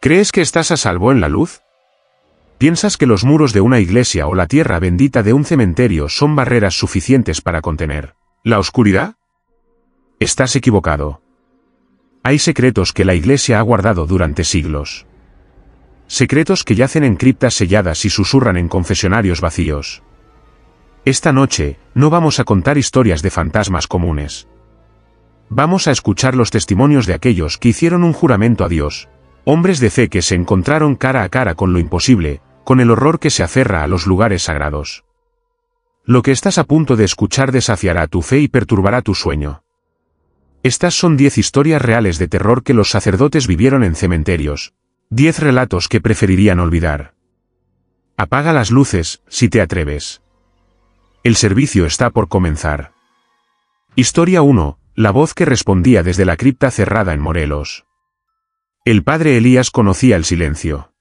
¿Crees que estás a salvo en la luz? ¿Piensas que los muros de una iglesia o la tierra bendita de un cementerio son barreras suficientes para contener la oscuridad? Estás equivocado. Hay secretos que la iglesia ha guardado durante siglos. Secretos que yacen en criptas selladas y susurran en confesionarios vacíos. Esta noche, no vamos a contar historias de fantasmas comunes. Vamos a escuchar los testimonios de aquellos que hicieron un juramento a Dios, hombres de fe que se encontraron cara a cara con lo imposible, con el horror que se aferra a los lugares sagrados. Lo que estás a punto de escuchar desafiará tu fe y perturbará tu sueño. Estas son 10 historias reales de terror que los sacerdotes vivieron en cementerios, 10 relatos que preferirían olvidar. Apaga las luces, si te atreves. El servicio está por comenzar. Historia 1, la voz que respondía desde la cripta cerrada en Morelos. El padre Elías conocía el silencio.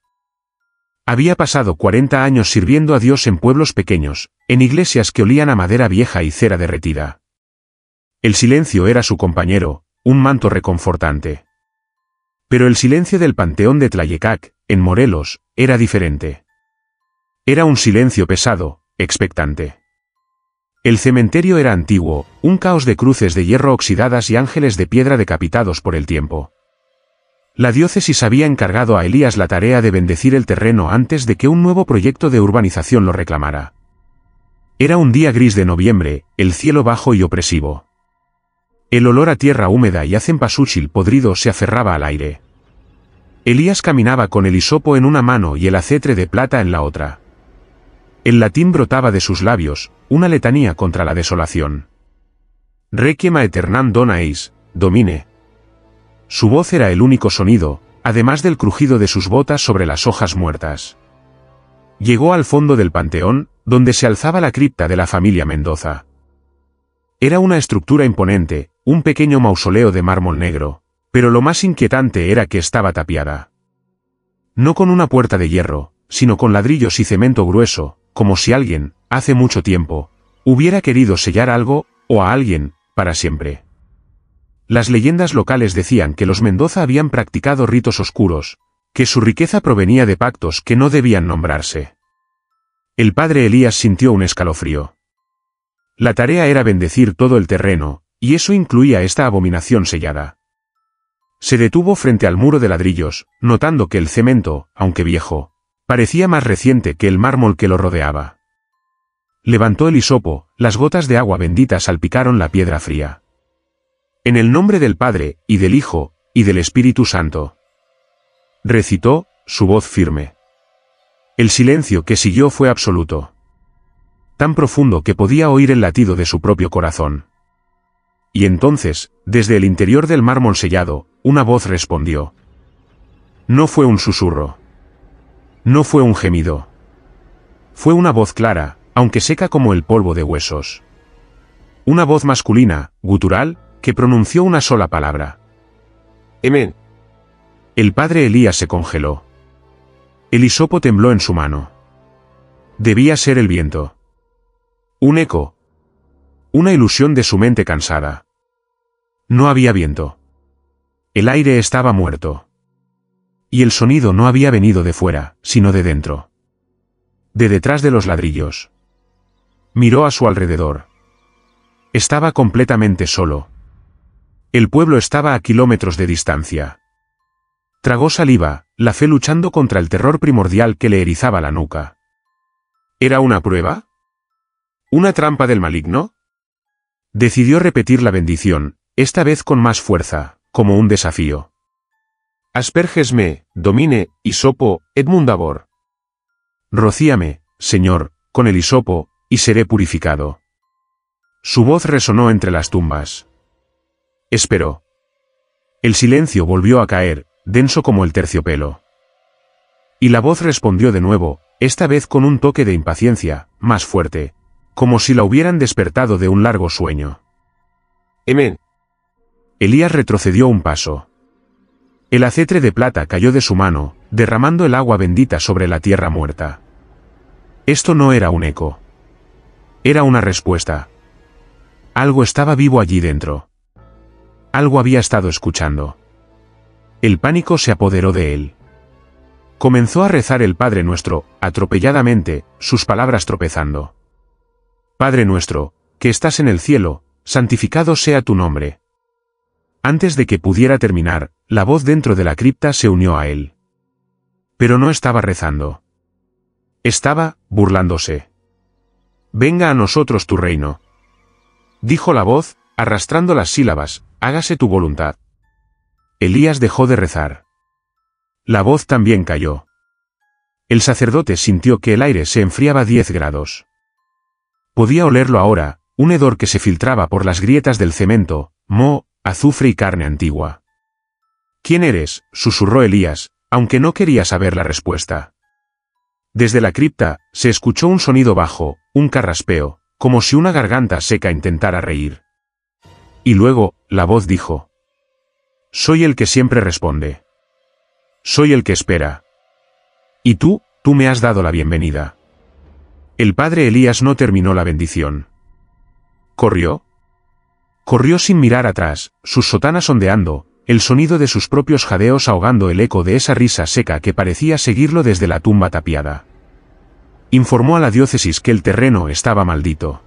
Había pasado 40 años sirviendo a Dios en pueblos pequeños, en iglesias que olían a madera vieja y cera derretida. El silencio era su compañero, un manto reconfortante. Pero el silencio del panteón de Tlayecac, en Morelos, era diferente. Era un silencio pesado, expectante. El cementerio era antiguo, un caos de cruces de hierro oxidadas y ángeles de piedra decapitados por el tiempo. La diócesis había encargado a Elías la tarea de bendecir el terreno antes de que un nuevo proyecto de urbanización lo reclamara. Era un día gris de noviembre, el cielo bajo y opresivo. El olor a tierra húmeda y a cempasúchil podrido se aferraba al aire. Elías caminaba con el hisopo en una mano y el acetre de plata en la otra. El latín brotaba de sus labios, una letanía contra la desolación. Requiem aeternam dona eis, Domine. Su voz era el único sonido, además del crujido de sus botas sobre las hojas muertas. Llegó al fondo del panteón, donde se alzaba la cripta de la familia Mendoza. Era una estructura imponente, un pequeño mausoleo de mármol negro, pero lo más inquietante era que estaba tapiada. No con una puerta de hierro, sino con ladrillos y cemento grueso, como si alguien, hace mucho tiempo, hubiera querido sellar algo, o a alguien, para siempre. Las leyendas locales decían que los Mendoza habían practicado ritos oscuros, que su riqueza provenía de pactos que no debían nombrarse. El padre Elías sintió un escalofrío. La tarea era bendecir todo el terreno, y eso incluía esta abominación sellada. Se detuvo frente al muro de ladrillos, notando que el cemento, aunque viejo, parecía más reciente que el mármol que lo rodeaba. Levantó el hisopo, las gotas de agua bendita salpicaron la piedra fría. En el nombre del Padre, y del Hijo, y del Espíritu Santo. Recitó, su voz firme. El silencio que siguió fue absoluto. Tan profundo que podía oír el latido de su propio corazón. Y entonces, desde el interior del mármol sellado, una voz respondió. No fue un susurro. No fue un gemido. Fue una voz clara, aunque seca como el polvo de huesos. Una voz masculina, gutural, que pronunció una sola palabra. Amén. El padre Elías se congeló. El hisopo tembló en su mano. Debía ser el viento. Un eco. Una ilusión de su mente cansada. No había viento. El aire estaba muerto. Y el sonido no había venido de fuera, sino de dentro. De detrás de los ladrillos. Miró a su alrededor. Estaba completamente solo. El pueblo estaba a kilómetros de distancia. Tragó saliva, la fe luchando contra el terror primordial que le erizaba la nuca. ¿Era una prueba? ¿Una trampa del maligno? Decidió repetir la bendición, esta vez con más fuerza, como un desafío. Asperges me, Domine, hisopo, et mundabor. Rocíame, Señor, con el hisopo, y seré purificado. Su voz resonó entre las tumbas. Esperó. El silencio volvió a caer, denso como el terciopelo. Y la voz respondió de nuevo, esta vez con un toque de impaciencia, más fuerte, como si la hubieran despertado de un largo sueño. Amén. Elías retrocedió un paso. El acetre de plata cayó de su mano, derramando el agua bendita sobre la tierra muerta. Esto no era un eco. Era una respuesta. Algo estaba vivo allí dentro. Algo había estado escuchando. El pánico se apoderó de él. Comenzó a rezar el Padre Nuestro, atropelladamente, sus palabras tropezando. Padre nuestro, que estás en el cielo, santificado sea tu nombre. Antes de que pudiera terminar, la voz dentro de la cripta se unió a él. Pero no estaba rezando. Estaba, burlándose. Venga a nosotros tu reino. Dijo la voz, arrastrando las sílabas, hágase tu voluntad. Elías dejó de rezar. La voz también cayó. El sacerdote sintió que el aire se enfriaba 10 grados. Podía olerlo ahora, un hedor que se filtraba por las grietas del cemento, moho, azufre y carne antigua. ¿Quién eres?, susurró Elías, aunque no quería saber la respuesta. Desde la cripta, se escuchó un sonido bajo, un carraspeo, como si una garganta seca intentara reír. Y luego, la voz dijo: soy el que siempre responde. Soy el que espera. Y tú me has dado la bienvenida. El padre Elías no terminó la bendición. ¿Corrió? Corrió sin mirar atrás, sus sotanas ondeando, el sonido de sus propios jadeos ahogando el eco de esa risa seca que parecía seguirlo desde la tumba tapiada. Informó a la diócesis que el terreno estaba maldito.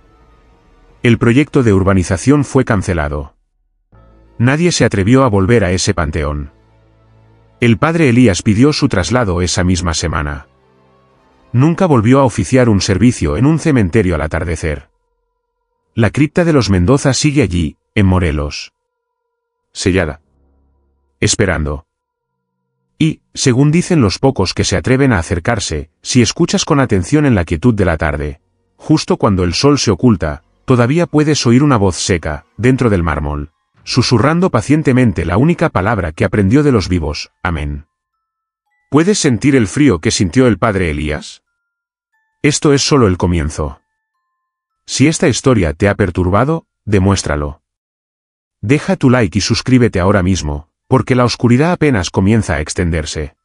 El proyecto de urbanización fue cancelado. Nadie se atrevió a volver a ese panteón. El padre Elías pidió su traslado esa misma semana. Nunca volvió a oficiar un servicio en un cementerio al atardecer. La cripta de los Mendoza sigue allí, en Morelos. Sellada. Esperando. Y, según dicen los pocos que se atreven a acercarse, si escuchas con atención en la quietud de la tarde, justo cuando el sol se oculta, todavía puedes oír una voz seca, dentro del mármol, susurrando pacientemente la única palabra que aprendió de los vivos: amén. ¿Puedes sentir el frío que sintió el padre Elías? Esto es solo el comienzo. Si esta historia te ha perturbado, demuéstralo. Deja tu like y suscríbete ahora mismo, porque la oscuridad apenas comienza a extenderse.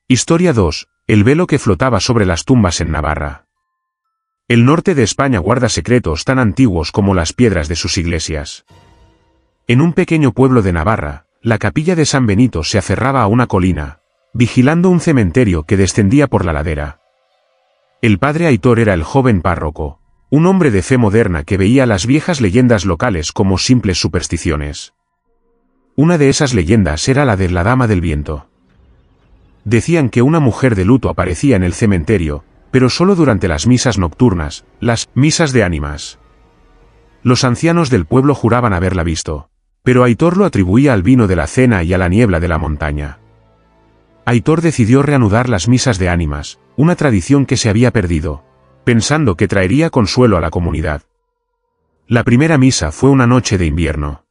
Historia 2. El velo que flotaba sobre las tumbas en Navarra. El norte de España guarda secretos tan antiguos como las piedras de sus iglesias. En un pequeño pueblo de Navarra, la capilla de San Benito se aferraba a una colina, vigilando un cementerio que descendía por la ladera. El padre Aitor era el joven párroco, un hombre de fe moderna que veía las viejas leyendas locales como simples supersticiones. Una de esas leyendas era la de la Dama del Viento. Decían que una mujer de luto aparecía en el cementerio, pero solo durante las misas nocturnas, las misas de ánimas. Los ancianos del pueblo juraban haberla visto, pero Aitor lo atribuía al vino de la cena y a la niebla de la montaña. Aitor decidió reanudar las misas de ánimas, una tradición que se había perdido, pensando que traería consuelo a la comunidad. La primera misa fue una noche de invierno.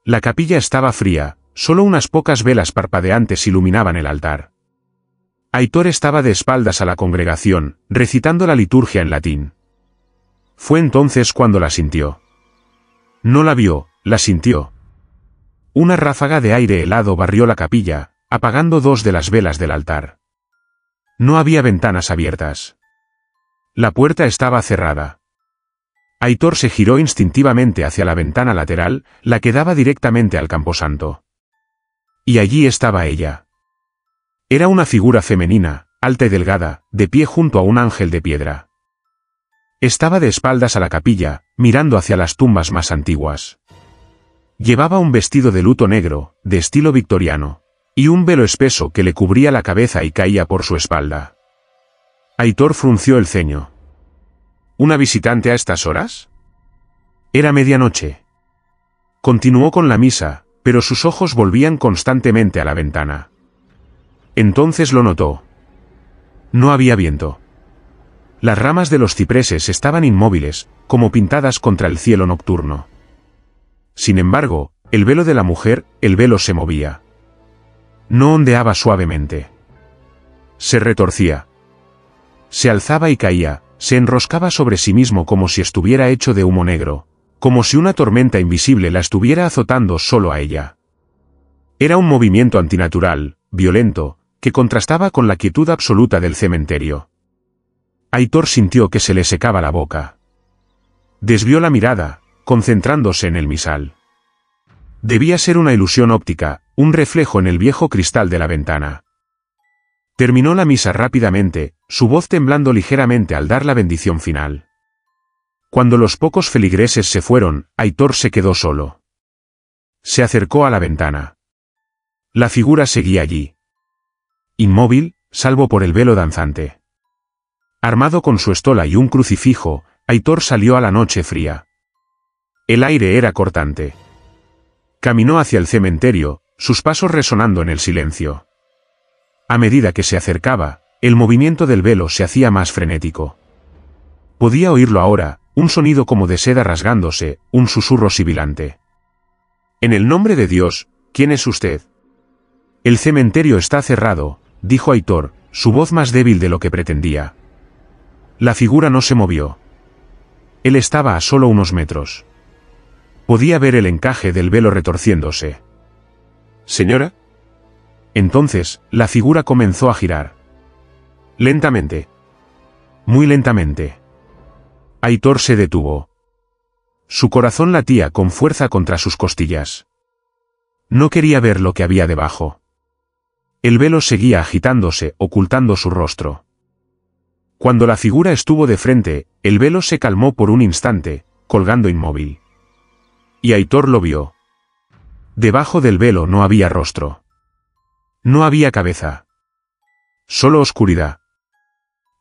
La capilla estaba fría, solo unas pocas velas parpadeantes iluminaban el altar. Aitor estaba de espaldas a la congregación, recitando la liturgia en latín. Fue entonces cuando la sintió. No la vio, la sintió. Una ráfaga de aire helado barrió la capilla, apagando 2 de las velas del altar. No había ventanas abiertas. La puerta estaba cerrada. Aitor se giró instintivamente hacia la ventana lateral, la que daba directamente al camposanto. Y allí estaba ella. Era una figura femenina, alta y delgada, de pie junto a un ángel de piedra. Estaba de espaldas a la capilla, mirando hacia las tumbas más antiguas. Llevaba un vestido de luto negro, de estilo victoriano, y un velo espeso que le cubría la cabeza y caía por su espalda. Aitor frunció el ceño. ¿Una visitante a estas horas? Era medianoche. Continuó con la misa, pero sus ojos volvían constantemente a la ventana. Entonces lo notó. No había viento. Las ramas de los cipreses estaban inmóviles, como pintadas contra el cielo nocturno. Sin embargo, el velo de la mujer, el velo se movía. No ondeaba suavemente. Se retorcía. Se alzaba y caía, se enroscaba sobre sí mismo como si estuviera hecho de humo negro, como si una tormenta invisible la estuviera azotando solo a ella. Era un movimiento antinatural, violento, que contrastaba con la quietud absoluta del cementerio. Aitor sintió que se le secaba la boca. Desvió la mirada, concentrándose en el misal. Debía ser una ilusión óptica, un reflejo en el viejo cristal de la ventana. Terminó la misa rápidamente, su voz temblando ligeramente al dar la bendición final. Cuando los pocos feligreses se fueron, Aitor se quedó solo. Se acercó a la ventana. La figura seguía allí. Inmóvil, salvo por el velo danzante. Armado con su estola y un crucifijo, Aitor salió a la noche fría. El aire era cortante. Caminó hacia el cementerio, sus pasos resonando en el silencio. A medida que se acercaba, el movimiento del velo se hacía más frenético. Podía oírlo ahora, un sonido como de seda rasgándose, un susurro sibilante. En el nombre de Dios, ¿quién es usted? El cementerio está cerrado, dijo Aitor, su voz más débil de lo que pretendía. La figura no se movió. Él estaba a solo unos metros. Podía ver el encaje del velo retorciéndose. ¿Señora? Entonces, la figura comenzó a girar. Lentamente. Muy lentamente. Aitor se detuvo. Su corazón latía con fuerza contra sus costillas. No quería ver lo que había debajo. El velo seguía agitándose, ocultando su rostro. Cuando la figura estuvo de frente, el velo se calmó por un instante, colgando inmóvil. Y Aitor lo vio. Debajo del velo no había rostro. No había cabeza. Solo oscuridad.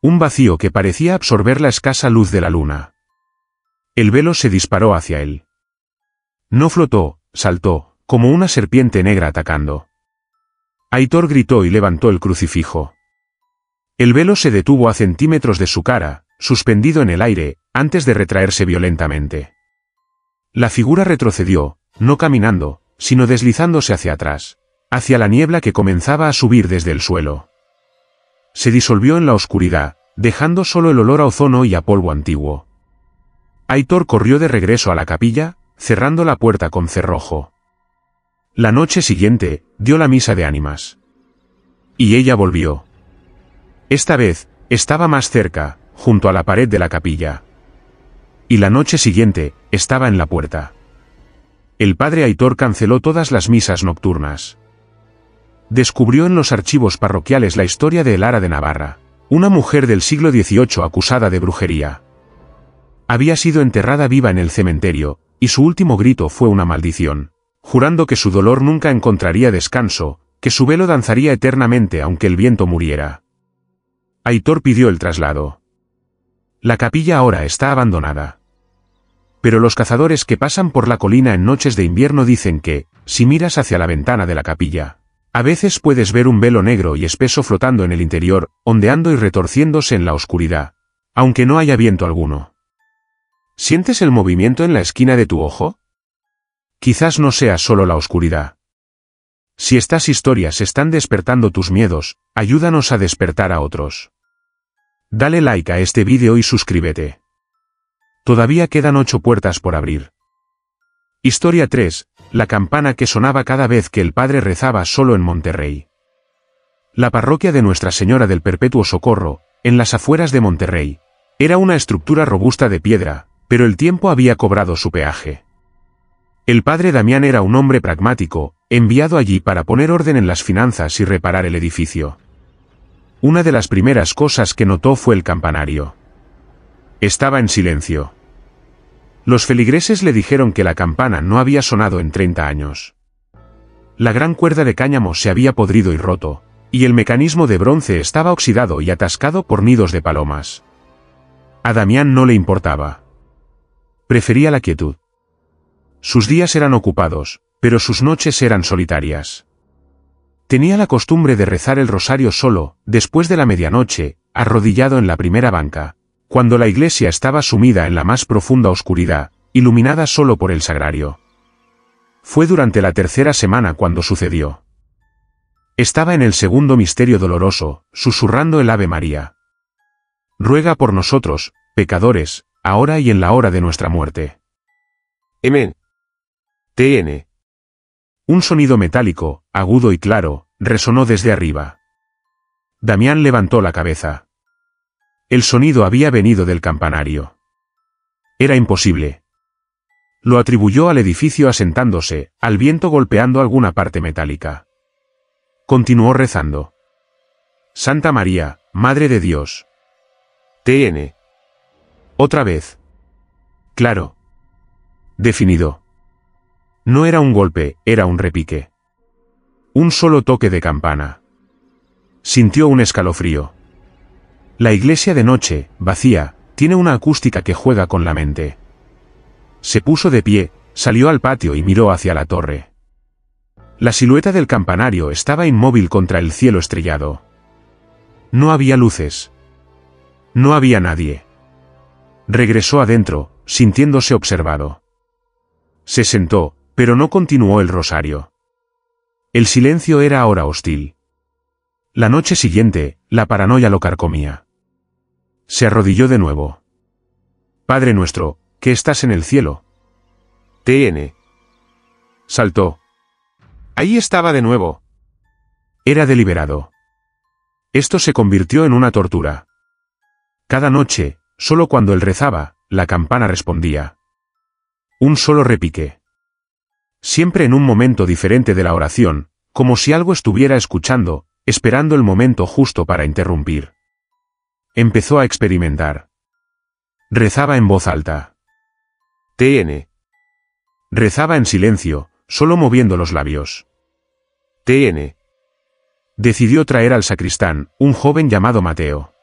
Un vacío que parecía absorber la escasa luz de la luna. El velo se disparó hacia él. No flotó, saltó, como una serpiente negra atacando. Aitor gritó y levantó el crucifijo. El velo se detuvo a centímetros de su cara, suspendido en el aire, antes de retraerse violentamente. La figura retrocedió, no caminando, sino deslizándose hacia atrás, hacia la niebla que comenzaba a subir desde el suelo. Se disolvió en la oscuridad, dejando solo el olor a ozono y a polvo antiguo. Aitor corrió de regreso a la capilla, cerrando la puerta con cerrojo. La noche siguiente, dio la misa de ánimas. Y ella volvió. Esta vez, estaba más cerca, junto a la pared de la capilla. Y la noche siguiente, estaba en la puerta. El padre Aitor canceló todas las misas nocturnas. Descubrió en los archivos parroquiales la historia de Elara de Navarra, una mujer del siglo XVIII acusada de brujería. Había sido enterrada viva en el cementerio, y su último grito fue una maldición, jurando que su dolor nunca encontraría descanso, que su velo danzaría eternamente aunque el viento muriera. Aitor pidió el traslado. La capilla ahora está abandonada. Pero los cazadores que pasan por la colina en noches de invierno dicen que, si miras hacia la ventana de la capilla, a veces puedes ver un velo negro y espeso flotando en el interior, ondeando y retorciéndose en la oscuridad, aunque no haya viento alguno. ¿Sientes el movimiento en la esquina de tu ojo? Quizás no sea solo la oscuridad. Si estas historias están despertando tus miedos, ayúdanos a despertar a otros. Dale like a este vídeo y suscríbete. Todavía quedan 8 puertas por abrir. Historia 3. La campana que sonaba cada vez que el padre rezaba solo en Monterrey. La parroquia de Nuestra Señora del Perpetuo Socorro, en las afueras de Monterrey, era una estructura robusta de piedra, pero el tiempo había cobrado su peaje. El padre Damián era un hombre pragmático, enviado allí para poner orden en las finanzas y reparar el edificio. Una de las primeras cosas que notó fue el campanario. Estaba en silencio. Los feligreses le dijeron que la campana no había sonado en 30 años. La gran cuerda de cáñamo se había podrido y roto, y el mecanismo de bronce estaba oxidado y atascado por nidos de palomas. A Damián no le importaba. Prefería la quietud. Sus días eran ocupados, pero sus noches eran solitarias. Tenía la costumbre de rezar el rosario solo, después de la medianoche, arrodillado en la primera banca, cuando la iglesia estaba sumida en la más profunda oscuridad, iluminada solo por el sagrario. Fue durante la tercera semana cuando sucedió. Estaba en el segundo misterio doloroso, susurrando el Ave María. Ruega por nosotros, pecadores, ahora y en la hora de nuestra muerte. Amén. TN. Un sonido metálico, agudo y claro, resonó desde arriba. Damián levantó la cabeza. El sonido había venido del campanario. Era imposible. Lo atribuyó al edificio asentándose, al viento golpeando alguna parte metálica. Continuó rezando. Santa María, Madre de Dios. TN. Otra vez. Claro. Definido. No era un golpe, era un repique. Un solo toque de campana. Sintió un escalofrío. La iglesia de noche, vacía, tiene una acústica que juega con la mente. Se puso de pie, salió al patio y miró hacia la torre. La silueta del campanario estaba inmóvil contra el cielo estrellado. No había luces. No había nadie. Regresó adentro, sintiéndose observado. Se sentó, pero no continuó el rosario. El silencio era ahora hostil. La noche siguiente, la paranoia lo carcomía. Se arrodilló de nuevo. Padre nuestro, que estás en el cielo. TN. Saltó. Ahí estaba de nuevo. Era deliberado. Esto se convirtió en una tortura. Cada noche, solo cuando él rezaba, la campana respondía. Un solo repique. Siempre en un momento diferente de la oración, como si algo estuviera escuchando, esperando el momento justo para interrumpir. Empezó a experimentar. Rezaba en voz alta. TN. Rezaba en silencio, solo moviendo los labios. TN. Decidió traer al sacristán, un joven llamado Mateo.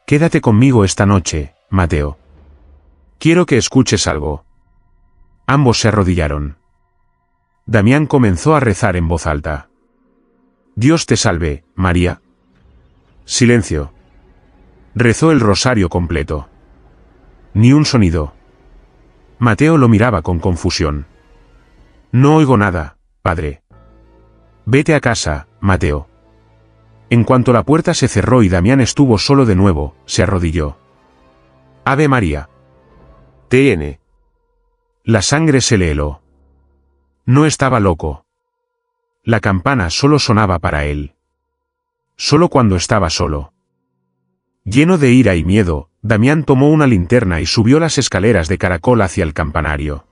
Quédate conmigo esta noche, Mateo. Quiero que escuches algo. Ambos se arrodillaron. Damián comenzó a rezar en voz alta. Dios te salve, María. Silencio. Rezó el rosario completo. Ni un sonido. Mateo lo miraba con confusión. No oigo nada, padre. Vete a casa, Mateo. En cuanto la puerta se cerró y Damián estuvo solo de nuevo, se arrodilló. Ave María. TN. La sangre se le heló. No estaba loco. La campana solo sonaba para él. Solo cuando estaba solo. Lleno de ira y miedo, Damián tomó una linterna y subió las escaleras de caracol hacia el campanario.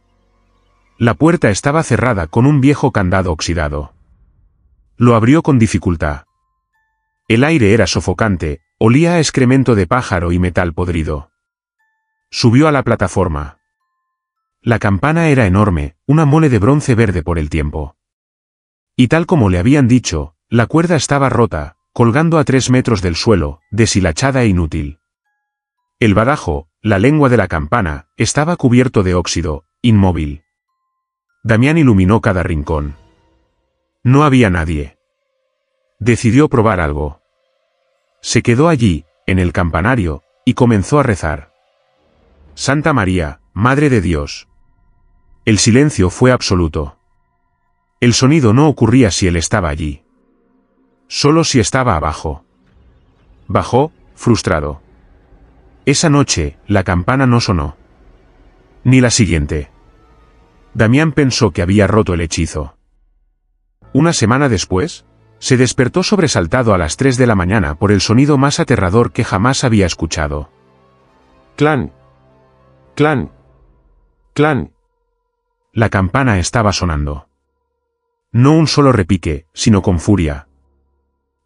La puerta estaba cerrada con un viejo candado oxidado. Lo abrió con dificultad. El aire era sofocante, olía a excremento de pájaro y metal podrido. Subió a la plataforma. La campana era enorme, una mole de bronce verde por el tiempo. Y tal como le habían dicho, la cuerda estaba rota, colgando a 3 metros del suelo, deshilachada e inútil. El badajo, la lengua de la campana, estaba cubierto de óxido, inmóvil. Damián iluminó cada rincón. No había nadie. Decidió probar algo. Se quedó allí, en el campanario, y comenzó a rezar. Santa María, Madre de Dios. El silencio fue absoluto. El sonido no ocurría si él estaba allí. Solo si estaba abajo. Bajó, frustrado. Esa noche, la campana no sonó. Ni la siguiente. Damián pensó que había roto el hechizo. Una semana después, se despertó sobresaltado a las 3 de la mañana por el sonido más aterrador que jamás había escuchado. Clan. Clan. Clan. La campana estaba sonando. No un solo repique, sino con furia.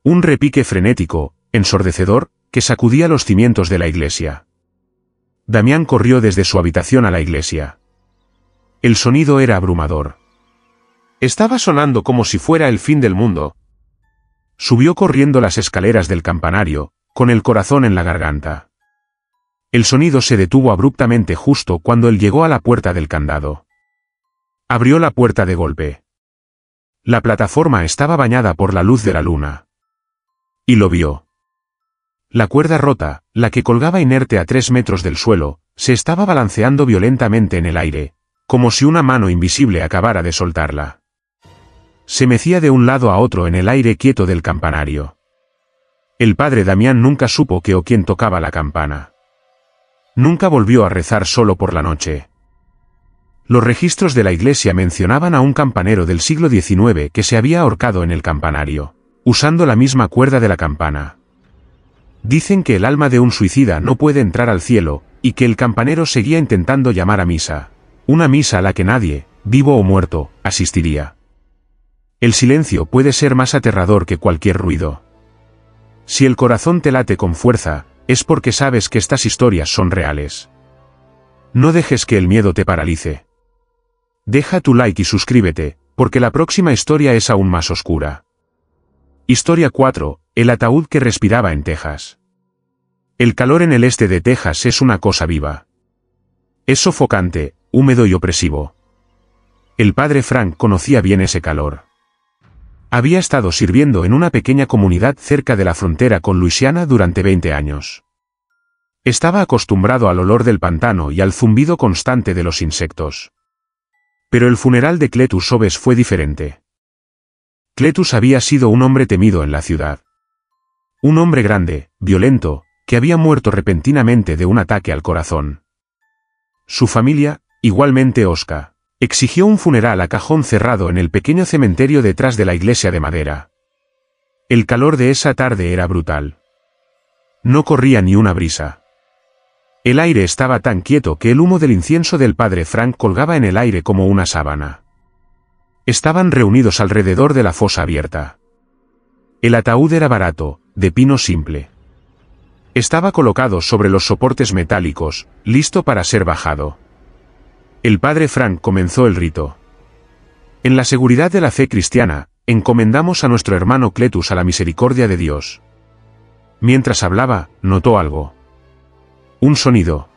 Un repique frenético, ensordecedor, que sacudía los cimientos de la iglesia. Damián corrió desde su habitación a la iglesia. El sonido era abrumador. Estaba sonando como si fuera el fin del mundo. Subió corriendo las escaleras del campanario, con el corazón en la garganta. El sonido se detuvo abruptamente justo cuando él llegó a la puerta del candado. Abrió la puerta de golpe. La plataforma estaba bañada por la luz de la luna. Y lo vio. La cuerda rota, la que colgaba inerte a 3 metros del suelo, se estaba balanceando violentamente en el aire, como si una mano invisible acabara de soltarla. Se mecía de un lado a otro en el aire quieto del campanario. El padre Damián nunca supo qué o quién tocaba la campana. Nunca volvió a rezar solo por la noche. Los registros de la iglesia mencionaban a un campanero del siglo XIX que se había ahorcado en el campanario, usando la misma cuerda de la campana. Dicen que el alma de un suicida no puede entrar al cielo, y que el campanero seguía intentando llamar a misa. Una misa a la que nadie, vivo o muerto, asistiría. El silencio puede ser más aterrador que cualquier ruido. Si el corazón te late con fuerza, es porque sabes que estas historias son reales. No dejes que el miedo te paralice. Deja tu like y suscríbete, porque la próxima historia es aún más oscura. Historia 4. El ataúd que respiraba en Texas. El calor en el este de Texas es una cosa viva. Es sofocante, húmedo y opresivo. El padre Frank conocía bien ese calor. Había estado sirviendo en una pequeña comunidad cerca de la frontera con Luisiana durante 20 años. Estaba acostumbrado al olor del pantano y al zumbido constante de los insectos. Pero el funeral de Cletus Oves fue diferente. Cletus había sido un hombre temido en la ciudad. Un hombre grande, violento, que había muerto repentinamente de un ataque al corazón. Su familia, igualmente hosca, exigió un funeral a cajón cerrado en el pequeño cementerio detrás de la iglesia de madera. El calor de esa tarde era brutal. No corría ni una brisa. El aire estaba tan quieto que el humo del incienso del padre Frank colgaba en el aire como una sábana. Estaban reunidos alrededor de la fosa abierta. El ataúd era barato, de pino simple. Estaba colocado sobre los soportes metálicos, listo para ser bajado. El padre Frank comenzó el rito. En la seguridad de la fe cristiana, encomendamos a nuestro hermano Cletus a la misericordia de Dios. Mientras hablaba, notó algo. Un sonido.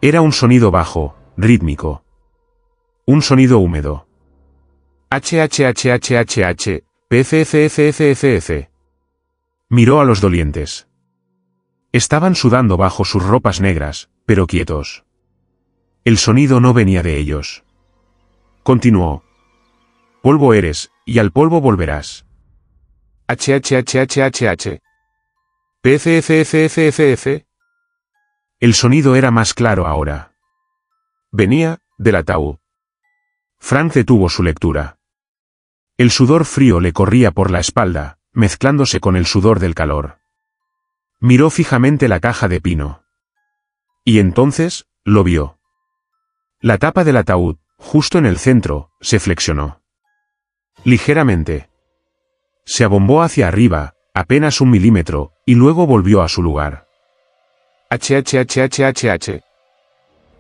Era un sonido bajo, rítmico. Un sonido húmedo. HHHHHH, PFFFFFF. Miró a los dolientes. Estaban sudando bajo sus ropas negras, pero quietos. El sonido no venía de ellos. Continuó. Polvo eres, y al polvo volverás. HHHHHH. PFFFFFF. El sonido era más claro ahora. Venía, del ataúd. Frank detuvo su lectura. El sudor frío le corría por la espalda, mezclándose con el sudor del calor. Miró fijamente la caja de pino. Y entonces, lo vio. La tapa del ataúd, justo en el centro, se flexionó. Ligeramente. Se abombó hacia arriba, apenas 1 milímetro, y luego volvió a su lugar. HHHHHH.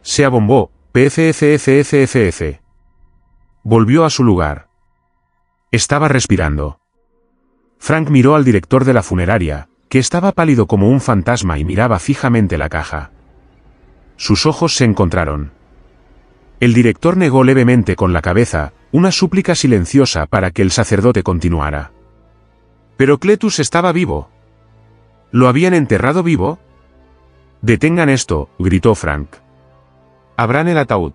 Se abombó, PFFFFFF. Volvió a su lugar. Estaba respirando. Frank miró al director de la funeraria, que estaba pálido como un fantasma y miraba fijamente la caja. Sus ojos se encontraron. El director negó levemente con la cabeza, una súplica silenciosa para que el sacerdote continuara. Pero Cletus estaba vivo. ¿Lo habían enterrado vivo? Detengan esto, gritó Frank. Abran el ataúd.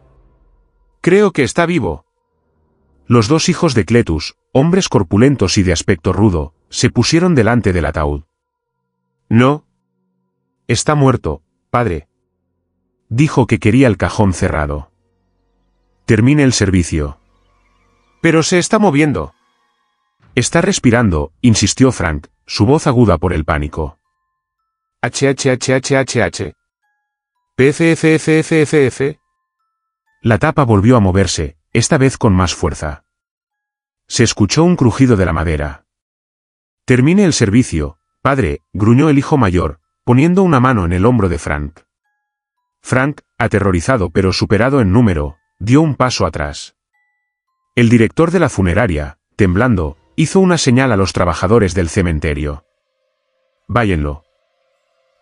Creo que está vivo. Los dos hijos de Cletus, hombres corpulentos y de aspecto rudo, se pusieron delante del ataúd. No. Está muerto, padre. Dijo que quería el cajón cerrado. Termine el servicio. Pero se está moviendo. Está respirando, insistió Frank, su voz aguda por el pánico. HHHHHH. PFFFFF. La tapa volvió a moverse, esta vez con más fuerza. Se escuchó un crujido de la madera. Termine el servicio, padre, gruñó el hijo mayor, poniendo una mano en el hombro de Frank. Frank, aterrorizado pero superado en número, dio un paso atrás. El director de la funeraria, temblando, hizo una señal a los trabajadores del cementerio. Váyanlo.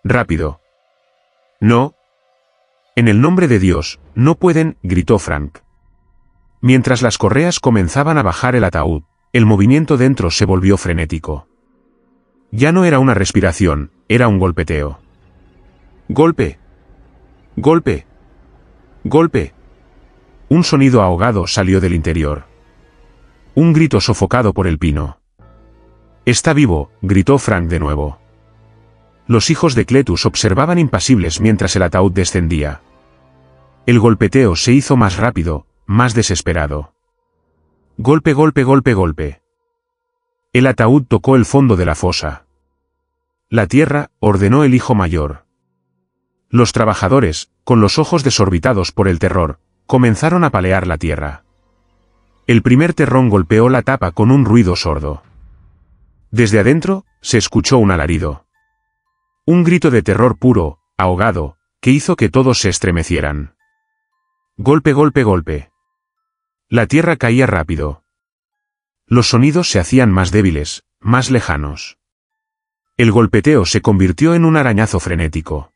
Rápido. No. En el nombre de Dios, no pueden, gritó Frank. Mientras las correas comenzaban a bajar el ataúd, el movimiento dentro se volvió frenético. Ya no era una respiración, era un golpeteo. Golpe. Golpe. Golpe. Un sonido ahogado salió del interior. Un grito sofocado por el pino. Está vivo, gritó Frank de nuevo. Los hijos de Cletus observaban impasibles mientras el ataúd descendía. El golpeteo se hizo más rápido, más desesperado. Golpe, golpe, golpe, golpe. El ataúd tocó el fondo de la fosa. La tierra, ordenó el hijo mayor. Los trabajadores, con los ojos desorbitados por el terror, comenzaron a palear la tierra. El primer terrón golpeó la tapa con un ruido sordo. Desde adentro, se escuchó un alarido. Un grito de terror puro, ahogado, que hizo que todos se estremecieran. Golpe, golpe, golpe. La tierra caía rápido. Los sonidos se hacían más débiles, más lejanos. El golpeteo se convirtió en un arañazo frenético.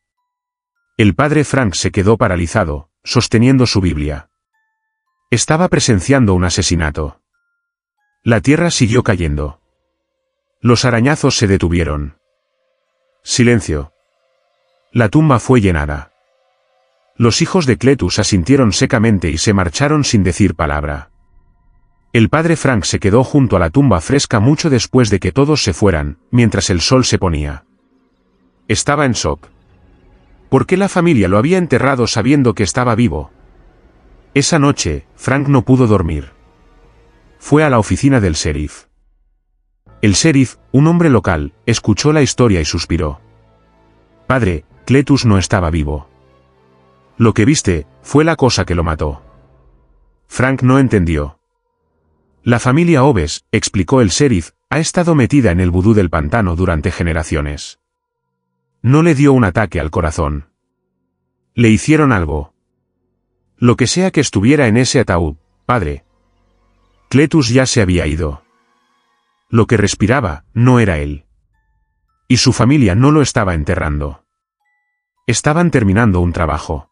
El padre Frank se quedó paralizado, sosteniendo su Biblia. Estaba presenciando un asesinato. La tierra siguió cayendo. Los arañazos se detuvieron. Silencio. La tumba fue llenada. Los hijos de Cletus asintieron secamente y se marcharon sin decir palabra. El padre Frank se quedó junto a la tumba fresca mucho después de que todos se fueran, mientras el sol se ponía. Estaba en shock. ¿Por qué la familia lo había enterrado sabiendo que estaba vivo? Esa noche, Frank no pudo dormir. Fue a la oficina del sheriff. El sheriff, un hombre local, escuchó la historia y suspiró. Padre, Cletus no estaba vivo. Lo que viste, fue la cosa que lo mató. Frank no entendió. La familia Oves, explicó el sheriff, ha estado metida en el vudú del pantano durante generaciones. No le dio un ataque al corazón. Le hicieron algo. Lo que sea que estuviera en ese ataúd, padre. Cletus ya se había ido. Lo que respiraba, no era él. Y su familia no lo estaba enterrando. Estaban terminando un trabajo.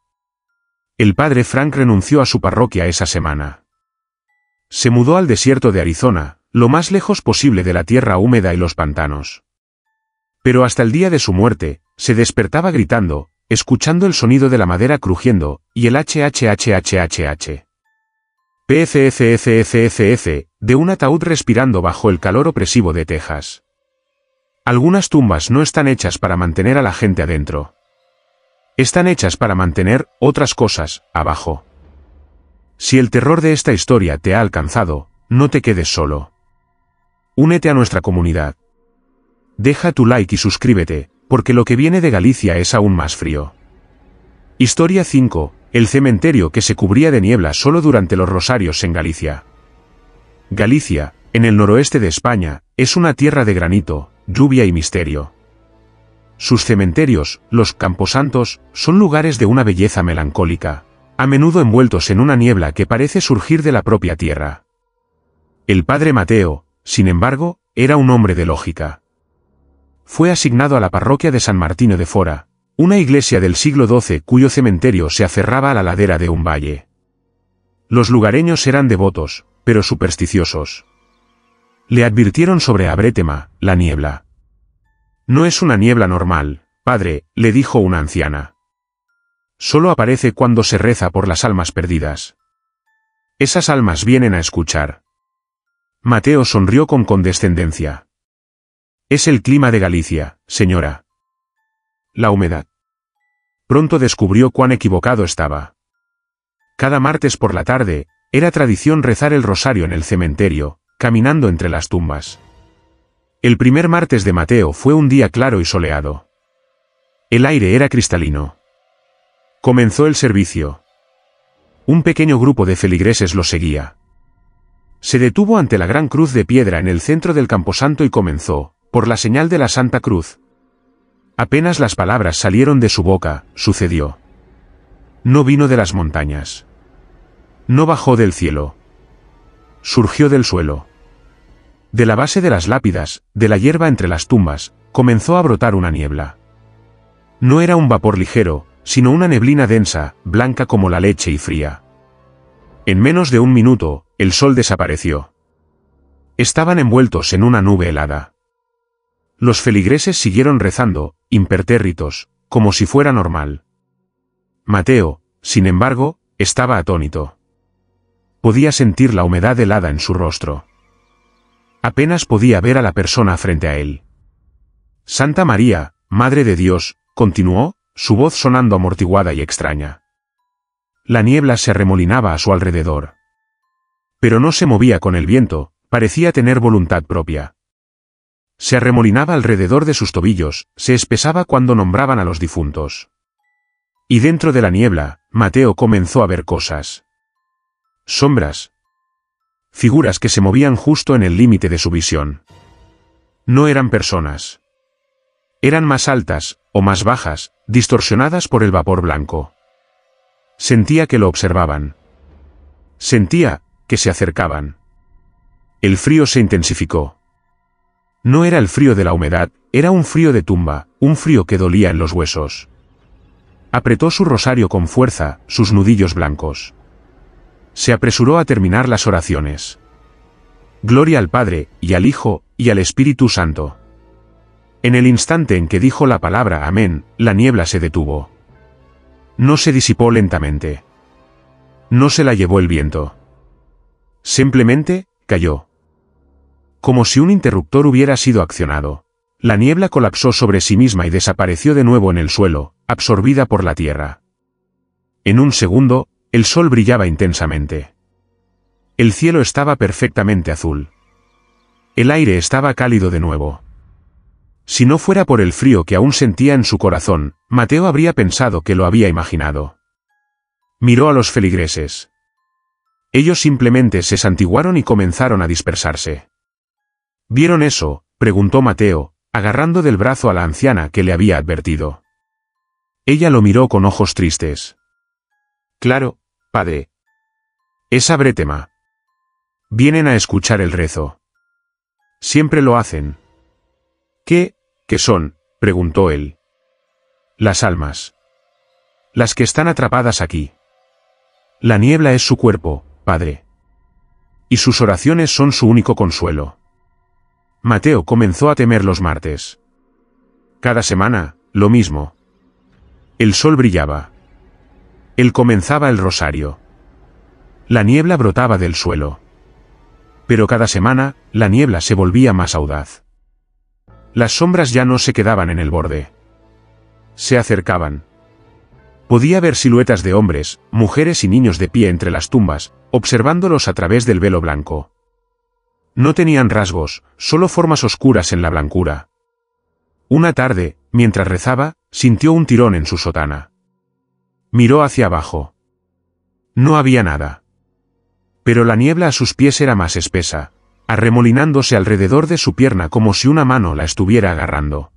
El padre Frank renunció a su parroquia esa semana. Se mudó al desierto de Arizona, lo más lejos posible de la tierra húmeda y los pantanos. Pero hasta el día de su muerte, se despertaba gritando, escuchando el sonido de la madera crujiendo, y el HHHHHH. PFFFFFF, de un ataúd respirando bajo el calor opresivo de Texas. Algunas tumbas no están hechas para mantener a la gente adentro. Están hechas para mantener otras cosas abajo. Si el terror de esta historia te ha alcanzado, no te quedes solo. Únete a nuestra comunidad. Deja tu like y suscríbete, porque lo que viene de Galicia es aún más frío. Historia 5. El cementerio que se cubría de niebla solo durante los rosarios en Galicia. Galicia, en el noroeste de España, es una tierra de granito, lluvia y misterio. Sus cementerios, los camposantos, son lugares de una belleza melancólica, a menudo envueltos en una niebla que parece surgir de la propia tierra. El padre Mateo, sin embargo, era un hombre de lógica. Fue asignado a la parroquia de San Martino de Fora, una iglesia del siglo XII cuyo cementerio se aferraba a la ladera de un valle. Los lugareños eran devotos, pero supersticiosos. Le advirtieron sobre Abretema, la niebla. No es una niebla normal, padre, le dijo una anciana. Solo aparece cuando se reza por las almas perdidas. Esas almas vienen a escuchar. Mateo sonrió con condescendencia. Es el clima de Galicia, señora. La humedad. Pronto descubrió cuán equivocado estaba. Cada martes por la tarde, era tradición rezar el rosario en el cementerio, caminando entre las tumbas. El primer martes de Mateo fue un día claro y soleado. El aire era cristalino. Comenzó el servicio. Un pequeño grupo de feligreses lo seguía. Se detuvo ante la gran cruz de piedra en el centro del camposanto y comenzó, por la señal de la Santa Cruz. Apenas las palabras salieron de su boca, sucedió. No vino de las montañas. No bajó del cielo. Surgió del suelo. De la base de las lápidas, de la hierba entre las tumbas, comenzó a brotar una niebla. No era un vapor ligero, sino una neblina densa, blanca como la leche y fría. En menos de un minuto, el sol desapareció. Estaban envueltos en una nube helada. Los feligreses siguieron rezando, impertérritos, como si fuera normal. Mateo, sin embargo, estaba atónito. Podía sentir la humedad helada en su rostro. Apenas podía ver a la persona frente a él. Santa María, Madre de Dios, continuó, su voz sonando amortiguada y extraña. La niebla se arremolinaba a su alrededor. Pero no se movía con el viento, parecía tener voluntad propia. Se arremolinaba alrededor de sus tobillos, se espesaba cuando nombraban a los difuntos. Y dentro de la niebla, Mateo comenzó a ver cosas. Sombras. Figuras que se movían justo en el límite de su visión. No eran personas. Eran más altas, o más bajas, distorsionadas por el vapor blanco. Sentía que lo observaban. Sentía que se acercaban. El frío se intensificó. No era el frío de la humedad, era un frío de tumba, un frío que dolía en los huesos. Apretó su rosario con fuerza, sus nudillos blancos. Se apresuró a terminar las oraciones. Gloria al Padre, y al Hijo, y al Espíritu Santo. En el instante en que dijo la palabra amén, la niebla se detuvo. No se disipó lentamente. No se la llevó el viento. Simplemente, cayó. Como si un interruptor hubiera sido accionado. La niebla colapsó sobre sí misma y desapareció de nuevo en el suelo, absorbida por la tierra. En un segundo, el sol brillaba intensamente. El cielo estaba perfectamente azul. El aire estaba cálido de nuevo. Si no fuera por el frío que aún sentía en su corazón, Mateo habría pensado que lo había imaginado. Miró a los feligreses. Ellos simplemente se santiguaron y comenzaron a dispersarse. ¿Vieron eso?, preguntó Mateo, agarrando del brazo a la anciana que le había advertido. Ella lo miró con ojos tristes. Claro, padre. Es abretema. Vienen a escuchar el rezo. Siempre lo hacen. ¿Qué son?, preguntó él. Las almas. Las que están atrapadas aquí. La niebla es su cuerpo, padre. Y sus oraciones son su único consuelo. Mateo comenzó a temer los martes. Cada semana, lo mismo. El sol brillaba. Él comenzaba el rosario. La niebla brotaba del suelo. Pero cada semana, la niebla se volvía más audaz. Las sombras ya no se quedaban en el borde. Se acercaban. Podía ver siluetas de hombres, mujeres y niños de pie entre las tumbas, observándolos a través del velo blanco. No tenían rasgos, solo formas oscuras en la blancura. Una tarde, mientras rezaba, sintió un tirón en su sotana. Miró hacia abajo. No había nada. Pero la niebla a sus pies era más espesa, arremolinándose alrededor de su pierna como si una mano la estuviera agarrando.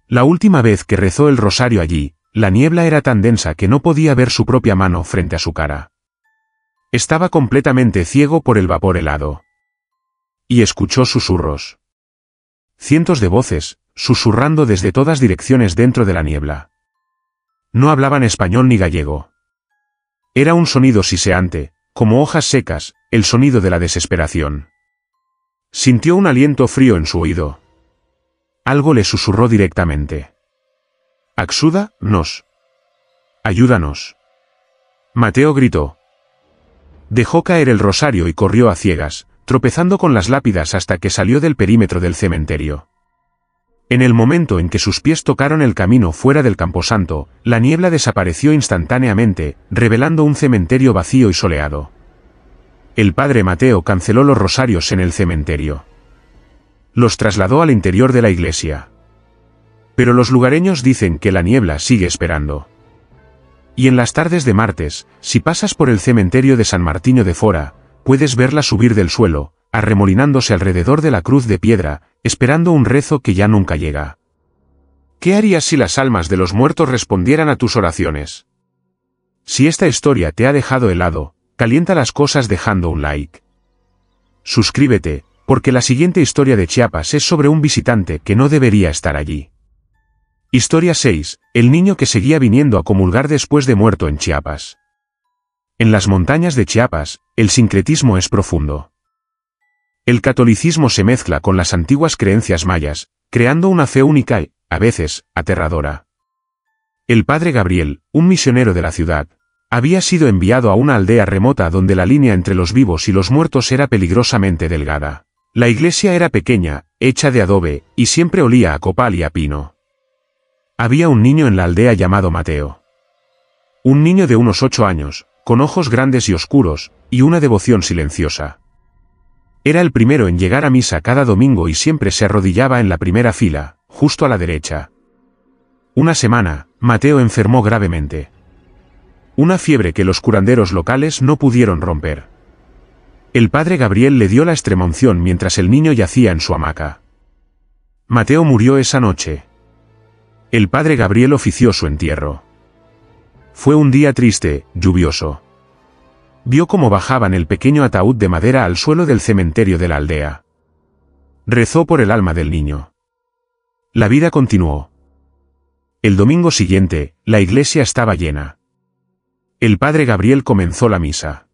La última vez que rezó el rosario allí, la niebla era tan densa que no podía ver su propia mano frente a su cara. Estaba completamente ciego por el vapor helado. Y escuchó susurros. Cientos de voces, susurrando desde todas direcciones dentro de la niebla. No hablaban español ni gallego. Era un sonido siseante, como hojas secas, el sonido de la desesperación. Sintió un aliento frío en su oído. Algo le susurró directamente. «Axuda, nos. Ayúdanos». Mateo gritó. Dejó caer el rosario y corrió a ciegas, tropezando con las lápidas hasta que salió del perímetro del cementerio. En el momento en que sus pies tocaron el camino fuera del camposanto, la niebla desapareció instantáneamente, revelando un cementerio vacío y soleado. El padre Mateo canceló los rosarios en el cementerio. Los trasladó al interior de la iglesia. Pero los lugareños dicen que la niebla sigue esperando. Y en las tardes de martes, si pasas por el cementerio de San Martiño de Fora, puedes verla subir del suelo, arremolinándose alrededor de la cruz de piedra, esperando un rezo que ya nunca llega. ¿Qué harías si las almas de los muertos respondieran a tus oraciones? Si esta historia te ha dejado helado, calienta las cosas dejando un like. Suscríbete, porque la siguiente historia de Chiapas es sobre un visitante que no debería estar allí. Historia 6. El niño que seguía viniendo a comulgar después de muerto en Chiapas. En las montañas de Chiapas, el sincretismo es profundo. El catolicismo se mezcla con las antiguas creencias mayas, creando una fe única y, a veces, aterradora. El padre Gabriel, un misionero de la ciudad, había sido enviado a una aldea remota donde la línea entre los vivos y los muertos era peligrosamente delgada. La iglesia era pequeña, hecha de adobe, y siempre olía a copal y a pino. Había un niño en la aldea llamado Mateo. Un niño de unos 8 años, con ojos grandes y oscuros, y una devoción silenciosa. Era el primero en llegar a misa cada domingo y siempre se arrodillaba en la primera fila, justo a la derecha. Una semana, Mateo enfermó gravemente. Una fiebre que los curanderos locales no pudieron romper. El padre Gabriel le dio la extremunción mientras el niño yacía en su hamaca. Mateo murió esa noche. El padre Gabriel ofició su entierro. Fue un día triste, lluvioso. Vio cómo bajaban el pequeño ataúd de madera al suelo del cementerio de la aldea. Rezó por el alma del niño. La vida continuó. El domingo siguiente, la iglesia estaba llena. El padre Gabriel comenzó la misa.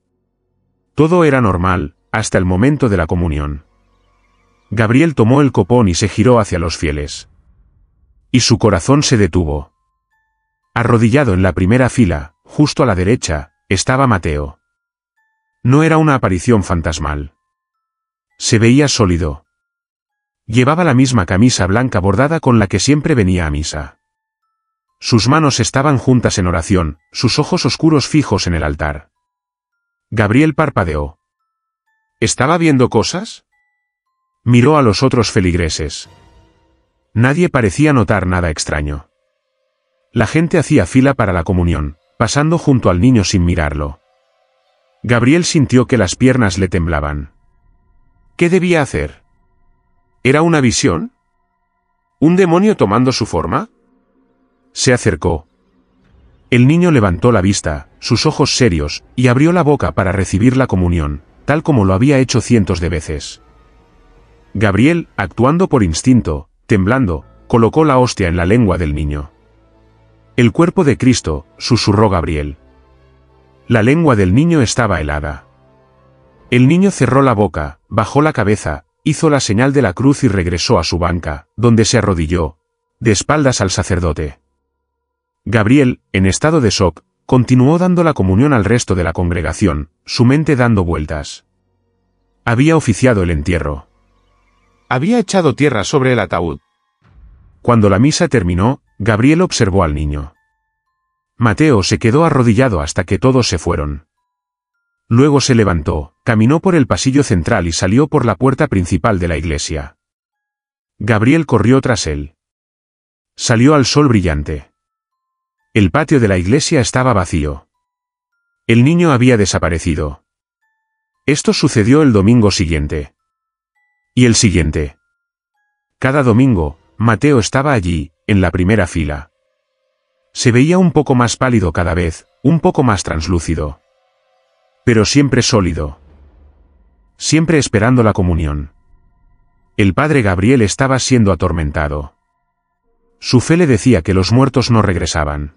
Todo era normal, hasta el momento de la comunión. Gabriel tomó el copón y se giró hacia los fieles. Y su corazón se detuvo. Arrodillado en la primera fila, justo a la derecha, estaba Mateo. No era una aparición fantasmal. Se veía sólido. Llevaba la misma camisa blanca bordada con la que siempre venía a misa. Sus manos estaban juntas en oración, sus ojos oscuros fijos en el altar. Gabriel parpadeó. ¿Estaba viendo cosas? Miró a los otros feligreses. Nadie parecía notar nada extraño. La gente hacía fila para la comunión, pasando junto al niño sin mirarlo. Gabriel sintió que las piernas le temblaban. ¿Qué debía hacer? ¿Era una visión? ¿Un demonio tomando su forma? Se acercó. El niño levantó la vista, sus ojos serios, y abrió la boca para recibir la comunión, tal como lo había hecho cientos de veces. Gabriel, actuando por instinto, temblando, colocó la hostia en la lengua del niño. El cuerpo de Cristo, susurró Gabriel. La lengua del niño estaba helada. El niño cerró la boca, bajó la cabeza, hizo la señal de la cruz y regresó a su banca, donde se arrodilló, de espaldas al sacerdote. Gabriel, en estado de shock, continuó dando la comunión al resto de la congregación, su mente dando vueltas. Había oficiado el entierro. Había echado tierra sobre el ataúd. Cuando la misa terminó, Gabriel observó al niño. Mateo se quedó arrodillado hasta que todos se fueron. Luego se levantó, caminó por el pasillo central y salió por la puerta principal de la iglesia. Gabriel corrió tras él. Salió al sol brillante. El patio de la iglesia estaba vacío. El niño había desaparecido. Esto sucedió el domingo siguiente. Y el siguiente. Cada domingo, Mateo estaba allí, en la primera fila. Se veía un poco más pálido cada vez, un poco más translúcido. Pero siempre sólido. Siempre esperando la comunión. El padre Gabriel estaba siendo atormentado. Su fe le decía que los muertos no regresaban.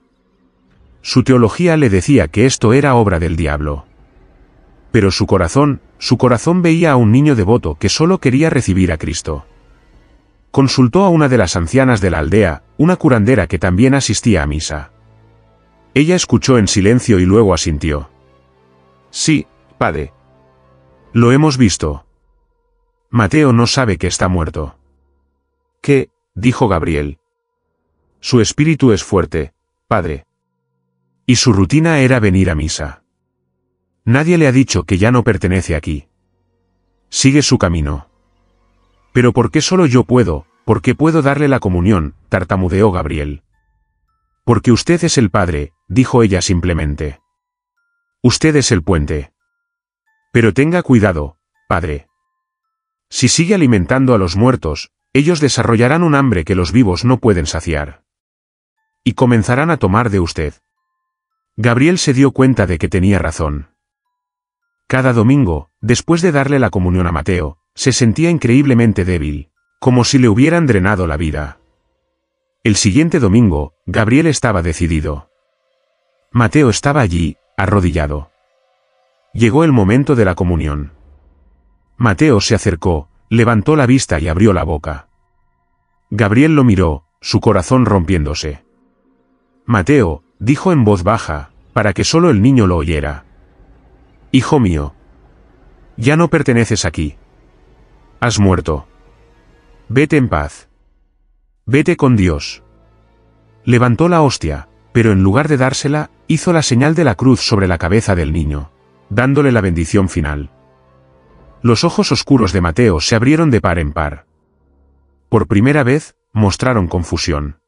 Su teología le decía que esto era obra del diablo. Pero su corazón veía a un niño devoto que solo quería recibir a Cristo. Consultó a una de las ancianas de la aldea, una curandera que también asistía a misa. Ella escuchó en silencio y luego asintió. Sí, padre. Lo hemos visto. Mateo no sabe que está muerto. ¿Qué? Dijo Gabriel. Su espíritu es fuerte, padre. Y su rutina era venir a misa. Nadie le ha dicho que ya no pertenece aquí. Sigue su camino. Pero ¿por qué solo yo puedo? ¿Por qué puedo darle la comunión? Tartamudeó Gabriel. Porque usted es el padre, dijo ella simplemente. Usted es el puente. Pero tenga cuidado, padre. Si sigue alimentando a los muertos, ellos desarrollarán un hambre que los vivos no pueden saciar. Y comenzarán a tomar de usted. Gabriel se dio cuenta de que tenía razón. Cada domingo, después de darle la comunión a Mateo, se sentía increíblemente débil, como si le hubieran drenado la vida. El siguiente domingo, Gabriel estaba decidido. Mateo estaba allí, arrodillado. Llegó el momento de la comunión. Mateo se acercó, levantó la vista y abrió la boca. Gabriel lo miró, su corazón rompiéndose. Mateo, dijo en voz baja, para que solo el niño lo oyera. Hijo mío. Ya no perteneces aquí. Has muerto. Vete en paz. Vete con Dios. Levantó la hostia, pero en lugar de dársela, hizo la señal de la cruz sobre la cabeza del niño, dándole la bendición final. Los ojos oscuros de Mateo se abrieron de par en par. Por primera vez, mostraron confusión.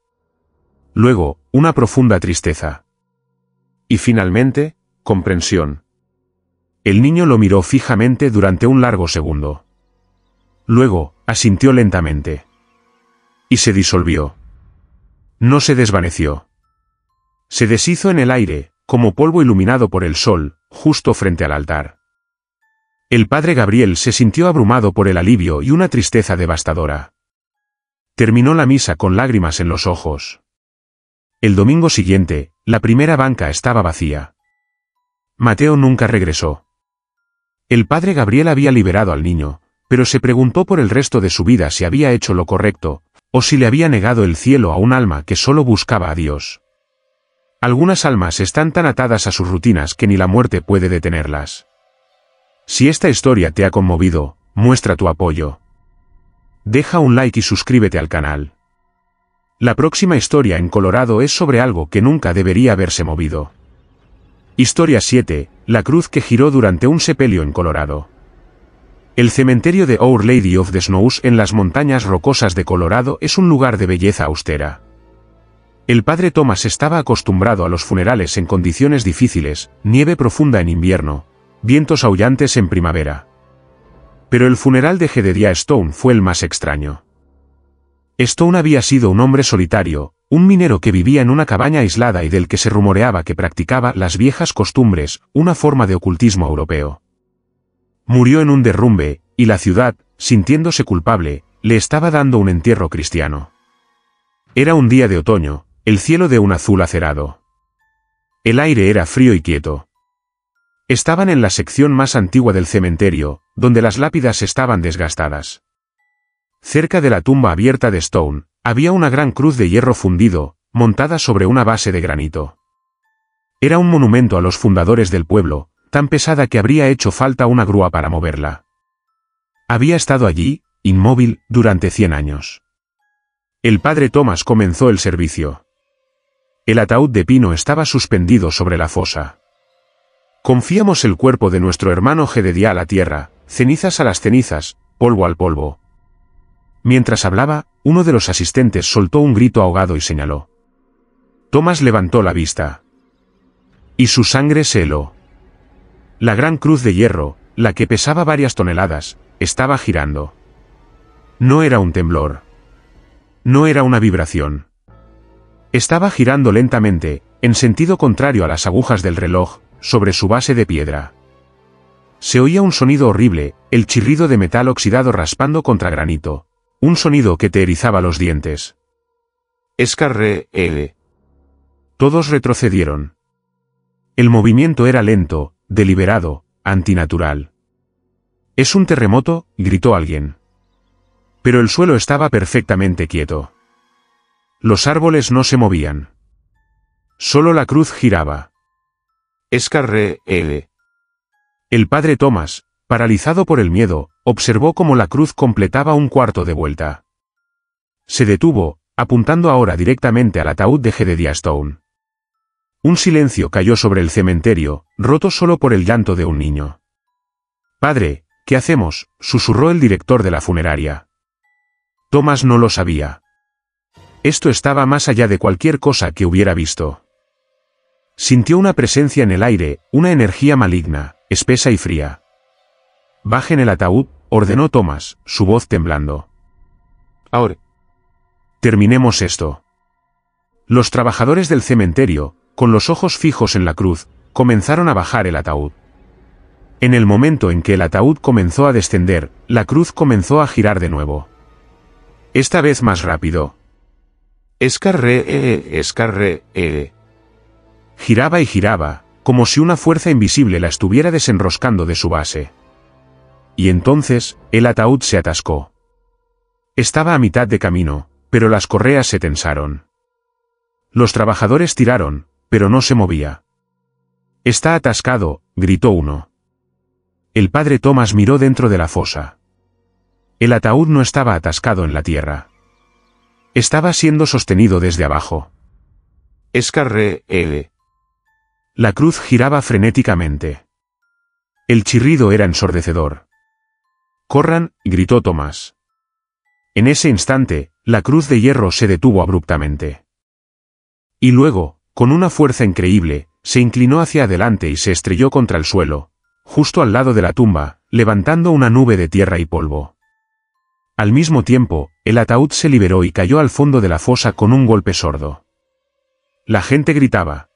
Luego, una profunda tristeza. Y finalmente, comprensión. El niño lo miró fijamente durante un largo segundo. Luego, asintió lentamente. Y se disolvió. No se desvaneció. Se deshizo en el aire, como polvo iluminado por el sol, justo frente al altar. El padre Gabriel se sintió abrumado por el alivio y una tristeza devastadora. Terminó la misa con lágrimas en los ojos. El domingo siguiente, la primera banca estaba vacía. Mateo nunca regresó. El padre Gabriel había liberado al niño, pero se preguntó por el resto de su vida si había hecho lo correcto, o si le había negado el cielo a un alma que solo buscaba a Dios. Algunas almas están tan atadas a sus rutinas que ni la muerte puede detenerlas. Si esta historia te ha conmovido, muestra tu apoyo. Deja un like y suscríbete al canal. La próxima historia en Colorado es sobre algo que nunca debería haberse movido. Historia 7, la cruz que giró durante un sepelio en Colorado. El cementerio de Our Lady of the Snows en las montañas rocosas de Colorado es un lugar de belleza austera. El padre Thomas estaba acostumbrado a los funerales en condiciones difíciles, nieve profunda en invierno, vientos aullantes en primavera. Pero el funeral de Jedediah Stone fue el más extraño. Stone había sido un hombre solitario, un minero que vivía en una cabaña aislada y del que se rumoreaba que practicaba las viejas costumbres, una forma de ocultismo europeo. Murió en un derrumbe, y la ciudad, sintiéndose culpable, le estaba dando un entierro cristiano. Era un día de otoño, el cielo de un azul acerado. El aire era frío y quieto. Estaban en la sección más antigua del cementerio, donde las lápidas estaban desgastadas. Cerca de la tumba abierta de Stone, había una gran cruz de hierro fundido, montada sobre una base de granito. Era un monumento a los fundadores del pueblo, tan pesada que habría hecho falta una grúa para moverla. Había estado allí, inmóvil, durante 100 años. El padre Thomas comenzó el servicio. El ataúd de pino estaba suspendido sobre la fosa. Confiamos el cuerpo de nuestro hermano Jedediah a la tierra, cenizas a las cenizas, polvo al polvo. Mientras hablaba, uno de los asistentes soltó un grito ahogado y señaló. Thomas levantó la vista. Y su sangre se heló. La gran cruz de hierro, la que pesaba varias toneladas, estaba girando. No era un temblor. No era una vibración. Estaba girando lentamente, en sentido contrario a las agujas del reloj, sobre su base de piedra. Se oía un sonido horrible, el chirrido de metal oxidado raspando contra granito. Un sonido que te erizaba los dientes. Escarré. Todos retrocedieron. El movimiento era lento, deliberado, antinatural. «Es un terremoto», gritó alguien. Pero el suelo estaba perfectamente quieto. Los árboles no se movían. Solo la cruz giraba. Escarré. El padre Thomas, paralizado por el miedo, observó cómo la cruz completaba un cuarto de vuelta. Se detuvo, apuntando ahora directamente al ataúd de Jedediah Stone. Un silencio cayó sobre el cementerio, roto solo por el llanto de un niño. «Padre, ¿qué hacemos?», susurró el director de la funeraria. Thomas no lo sabía. Esto estaba más allá de cualquier cosa que hubiera visto. Sintió una presencia en el aire, una energía maligna, espesa y fría. «Bajen el ataúd», ordenó Thomas, su voz temblando. «Ahora. Terminemos esto». Los trabajadores del cementerio, con los ojos fijos en la cruz, comenzaron a bajar el ataúd. En el momento en que el ataúd comenzó a descender, la cruz comenzó a girar de nuevo. Esta vez más rápido. Escarré. Giraba y giraba, como si una fuerza invisible la estuviera desenroscando de su base. Y entonces, el ataúd se atascó. Estaba a mitad de camino, pero las correas se tensaron. Los trabajadores tiraron, pero no se movía. «Está atascado», gritó uno. El padre Thomas miró dentro de la fosa. El ataúd no estaba atascado en la tierra. Estaba siendo sostenido desde abajo. Escarré. La cruz giraba frenéticamente. El chirrido era ensordecedor. «Corran», gritó Thomas. En ese instante, la cruz de hierro se detuvo abruptamente. Y luego, con una fuerza increíble, se inclinó hacia adelante y se estrelló contra el suelo, justo al lado de la tumba, levantando una nube de tierra y polvo. Al mismo tiempo, el ataúd se liberó y cayó al fondo de la fosa con un golpe sordo. La gente gritaba.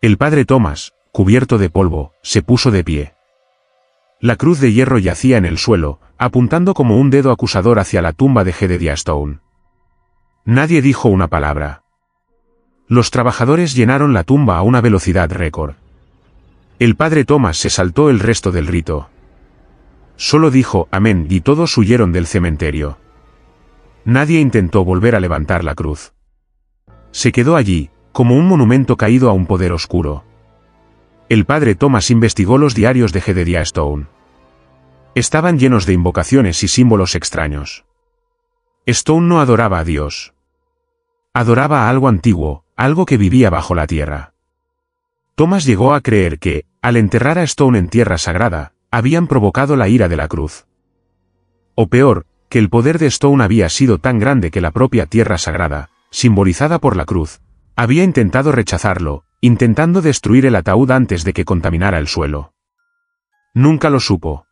El padre Thomas, cubierto de polvo, se puso de pie. La cruz de hierro yacía en el suelo, apuntando como un dedo acusador hacia la tumba de Jedediah Stone. Nadie dijo una palabra. Los trabajadores llenaron la tumba a una velocidad récord. El padre Thomas se saltó el resto del rito. Solo dijo amén y todos huyeron del cementerio. Nadie intentó volver a levantar la cruz. Se quedó allí, como un monumento caído a un poder oscuro. El padre Thomas investigó los diarios de Jedediah Stone. Estaban llenos de invocaciones y símbolos extraños. Stone no adoraba a Dios. Adoraba a algo antiguo, algo que vivía bajo la tierra. Thomas llegó a creer que, al enterrar a Stone en tierra sagrada, habían provocado la ira de la cruz. O peor, que el poder de Stone había sido tan grande que la propia tierra sagrada, simbolizada por la cruz, había intentado rechazarlo, intentando destruir el ataúd antes de que contaminara el suelo. Nunca lo supo.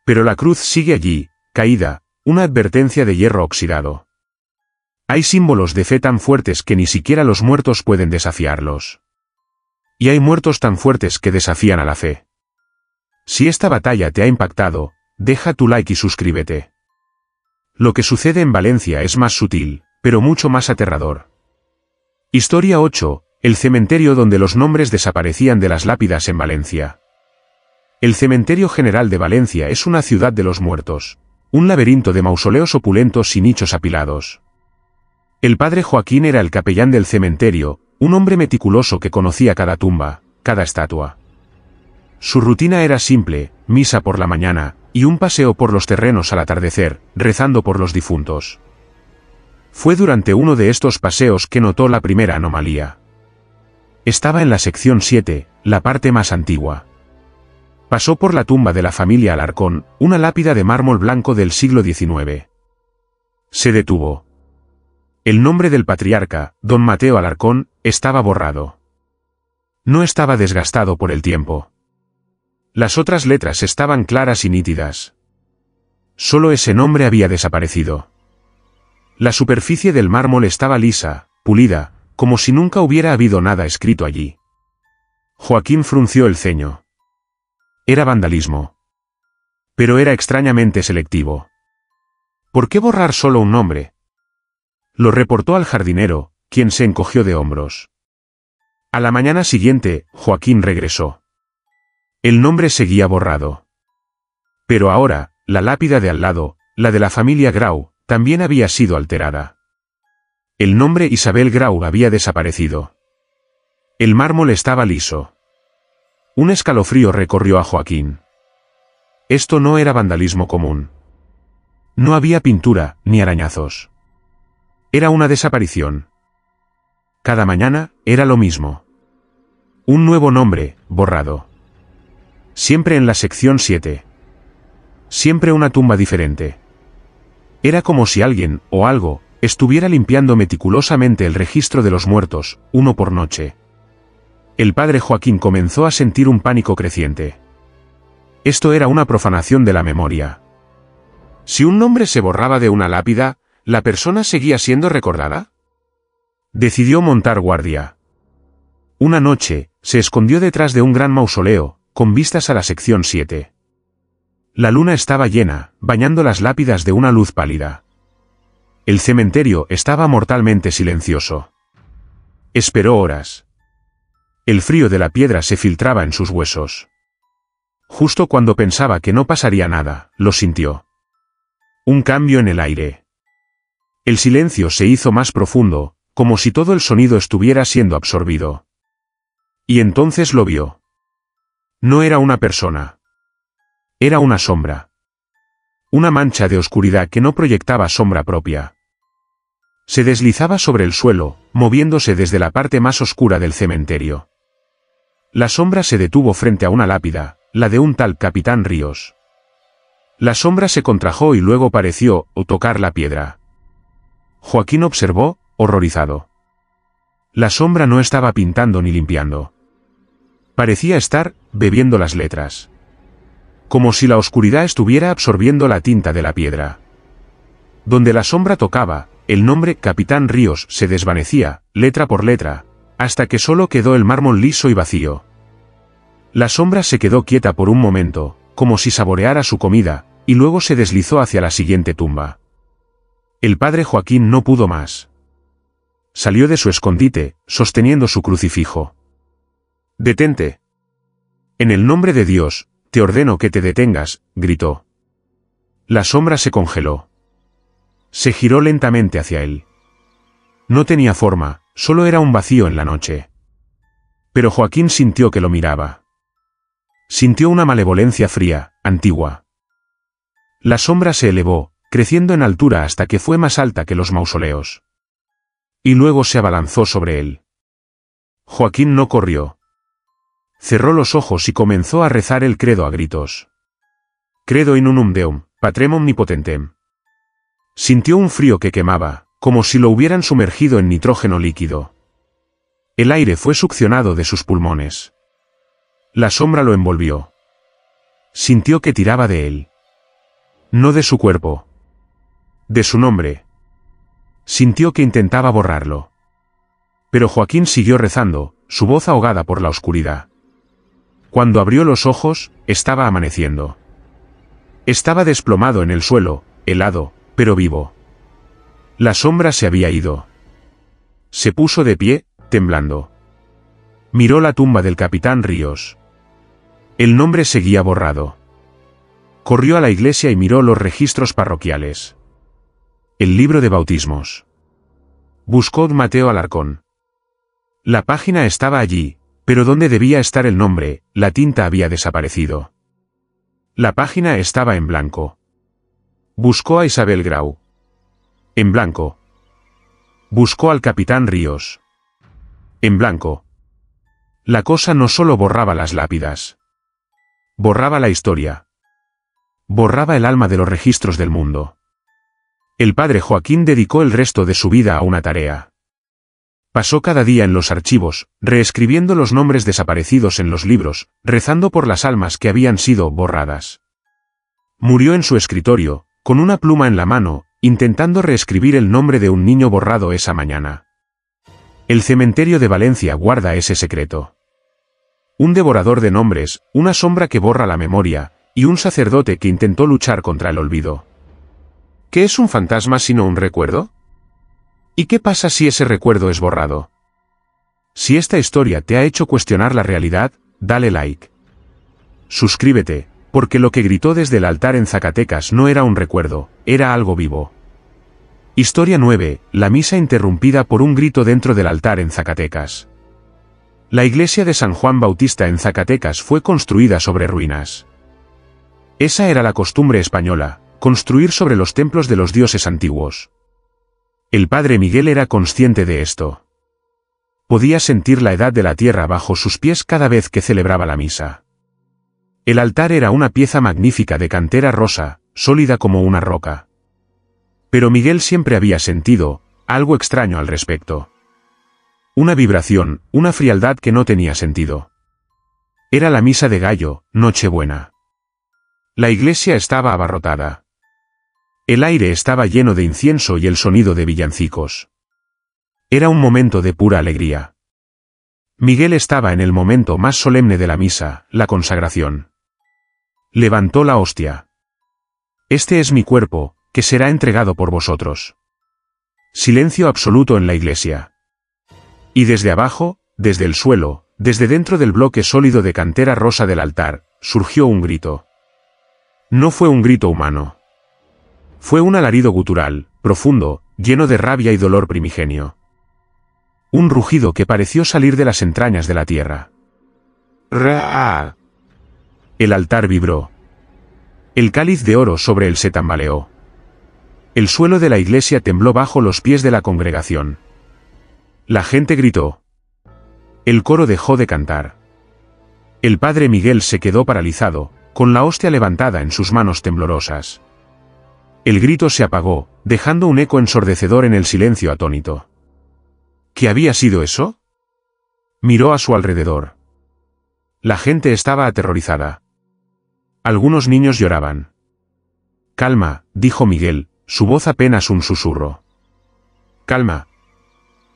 Pero la cruz sigue allí, caída, una advertencia de hierro oxidado. Hay símbolos de fe tan fuertes que ni siquiera los muertos pueden desafiarlos. Y hay muertos tan fuertes que desafían a la fe. Si esta batalla te ha impactado, deja tu like y suscríbete. Lo que sucede en Valencia es más sutil, pero mucho más aterrador. Historia 8, el cementerio donde los nombres desaparecían de las lápidas en Valencia. El Cementerio General de Valencia es una ciudad de los muertos, un laberinto de mausoleos opulentos y nichos apilados. El padre Joaquín era el capellán del cementerio, un hombre meticuloso que conocía cada tumba, cada estatua. Su rutina era simple, misa por la mañana, y un paseo por los terrenos al atardecer, rezando por los difuntos. Fue durante uno de estos paseos que notó la primera anomalía. Estaba en la sección 7, la parte más antigua. Pasó por la tumba de la familia Alarcón, una lápida de mármol blanco del siglo XIX. Se detuvo. El nombre del patriarca, don Mateo Alarcón, estaba borrado. No estaba desgastado por el tiempo. Las otras letras estaban claras y nítidas. Solo ese nombre había desaparecido. La superficie del mármol estaba lisa, pulida, como si nunca hubiera habido nada escrito allí. Joaquín frunció el ceño. Era vandalismo. Pero era extrañamente selectivo. ¿Por qué borrar solo un nombre? Lo reportó al jardinero, quien se encogió de hombros. A la mañana siguiente, Joaquín regresó. El nombre seguía borrado. Pero ahora, la lápida de al lado, la de la familia Grau, también había sido alterada. El nombre Isabel Grau había desaparecido. El mármol estaba liso. Un escalofrío recorrió a Joaquín. Esto no era vandalismo común. No había pintura, ni arañazos. Era una desaparición. Cada mañana, era lo mismo. Un nuevo nombre, borrado. Siempre en la sección 7. Siempre una tumba diferente. Era como si alguien, o algo, estuviera limpiando meticulosamente el registro de los muertos, uno por noche. El padre Joaquín comenzó a sentir un pánico creciente. Esto era una profanación de la memoria. Si un nombre se borraba de una lápida, ¿la persona seguía siendo recordada? Decidió montar guardia. Una noche, se escondió detrás de un gran mausoleo, con vistas a la sección 7. La luna estaba llena, bañando las lápidas de una luz pálida. El cementerio estaba mortalmente silencioso. Esperó horas. El frío de la piedra se filtraba en sus huesos. Justo cuando pensaba que no pasaría nada, lo sintió. Un cambio en el aire. El silencio se hizo más profundo, como si todo el sonido estuviera siendo absorbido. Y entonces lo vio. No era una persona. Era una sombra. Una mancha de oscuridad que no proyectaba sombra propia. Se deslizaba sobre el suelo, moviéndose desde la parte más oscura del cementerio. La sombra se detuvo frente a una lápida, la de un tal Capitán Ríos. La sombra se contrajo y luego pareció tocar la piedra. Joaquín observó, horrorizado. La sombra no estaba pintando ni limpiando. Parecía estar bebiendo las letras. Como si la oscuridad estuviera absorbiendo la tinta de la piedra. Donde la sombra tocaba, el nombre Capitán Ríos se desvanecía, letra por letra, hasta que solo quedó el mármol liso y vacío. La sombra se quedó quieta por un momento, como si saboreara su comida, y luego se deslizó hacia la siguiente tumba. El padre Joaquín no pudo más. Salió de su escondite, sosteniendo su crucifijo. «Detente. En el nombre de Dios, te ordeno que te detengas», gritó. La sombra se congeló. Se giró lentamente hacia él. No tenía forma, solo era un vacío en la noche. Pero Joaquín sintió que lo miraba. Sintió una malevolencia fría, antigua. La sombra se elevó, creciendo en altura hasta que fue más alta que los mausoleos. Y luego se abalanzó sobre él. Joaquín no corrió. Cerró los ojos y comenzó a rezar el credo a gritos. Credo in unum Deum, Patrem omnipotentem. Sintió un frío que quemaba, como si lo hubieran sumergido en nitrógeno líquido. El aire fue succionado de sus pulmones. La sombra lo envolvió. Sintió que tiraba de él. No de su cuerpo. De su nombre. Sintió que intentaba borrarlo. Pero Joaquín siguió rezando, su voz ahogada por la oscuridad. Cuando abrió los ojos, estaba amaneciendo. Estaba desplomado en el suelo, helado, pero vivo. La sombra se había ido. Se puso de pie, temblando. Miró la tumba del Capitán Ríos. El nombre seguía borrado. Corrió a la iglesia y miró los registros parroquiales. El libro de bautismos. Buscó Mateo Alarcón. La página estaba allí, pero donde debía estar el nombre, la tinta había desaparecido. La página estaba en blanco. Buscó a Isabel Grau. En blanco. Buscó al Capitán Ríos. En blanco. La cosa no solo borraba las lápidas. Borraba la historia. Borraba el alma de los registros del mundo. El padre Joaquín dedicó el resto de su vida a una tarea. Pasó cada día en los archivos, reescribiendo los nombres desaparecidos en los libros, rezando por las almas que habían sido borradas. Murió en su escritorio, con una pluma en la mano, intentando reescribir el nombre de un niño borrado esa mañana. El cementerio de Valencia guarda ese secreto. Un devorador de nombres, una sombra que borra la memoria, y un sacerdote que intentó luchar contra el olvido. ¿Qué es un fantasma sino un recuerdo? ¿Y qué pasa si ese recuerdo es borrado? Si esta historia te ha hecho cuestionar la realidad, dale like. Suscríbete, porque lo que gritó desde el altar en Zacatecas no era un recuerdo, era algo vivo. Historia 9, la misa interrumpida por un grito dentro del altar en Zacatecas. La iglesia de San Juan Bautista en Zacatecas fue construida sobre ruinas. Esa era la costumbre española, construir sobre los templos de los dioses antiguos. El padre Miguel era consciente de esto. Podía sentir la edad de la tierra bajo sus pies cada vez que celebraba la misa. El altar era una pieza magnífica de cantera rosa, sólida como una roca. Pero Miguel siempre había sentido algo extraño al respecto. Una vibración, una frialdad que no tenía sentido. Era la misa de gallo, Nochebuena. La iglesia estaba abarrotada. El aire estaba lleno de incienso y el sonido de villancicos. Era un momento de pura alegría. Miguel estaba en el momento más solemne de la misa, la consagración. Levantó la hostia. Este es mi cuerpo, que será entregado por vosotros. Silencio absoluto en la iglesia. Y desde abajo, desde el suelo, desde dentro del bloque sólido de cantera rosa del altar, surgió un grito. No fue un grito humano. Fue un alarido gutural, profundo, lleno de rabia y dolor primigenio. Un rugido que pareció salir de las entrañas de la tierra. ¡Ra! El altar vibró. El cáliz de oro sobre él se tambaleó. El suelo de la iglesia tembló bajo los pies de la congregación. La gente gritó. El coro dejó de cantar. El padre Miguel se quedó paralizado, con la hostia levantada en sus manos temblorosas. El grito se apagó, dejando un eco ensordecedor en el silencio atónito. ¿Qué había sido eso? Miró a su alrededor. La gente estaba aterrorizada. Algunos niños lloraban. Calma, dijo Miguel, su voz apenas un susurro. Calma.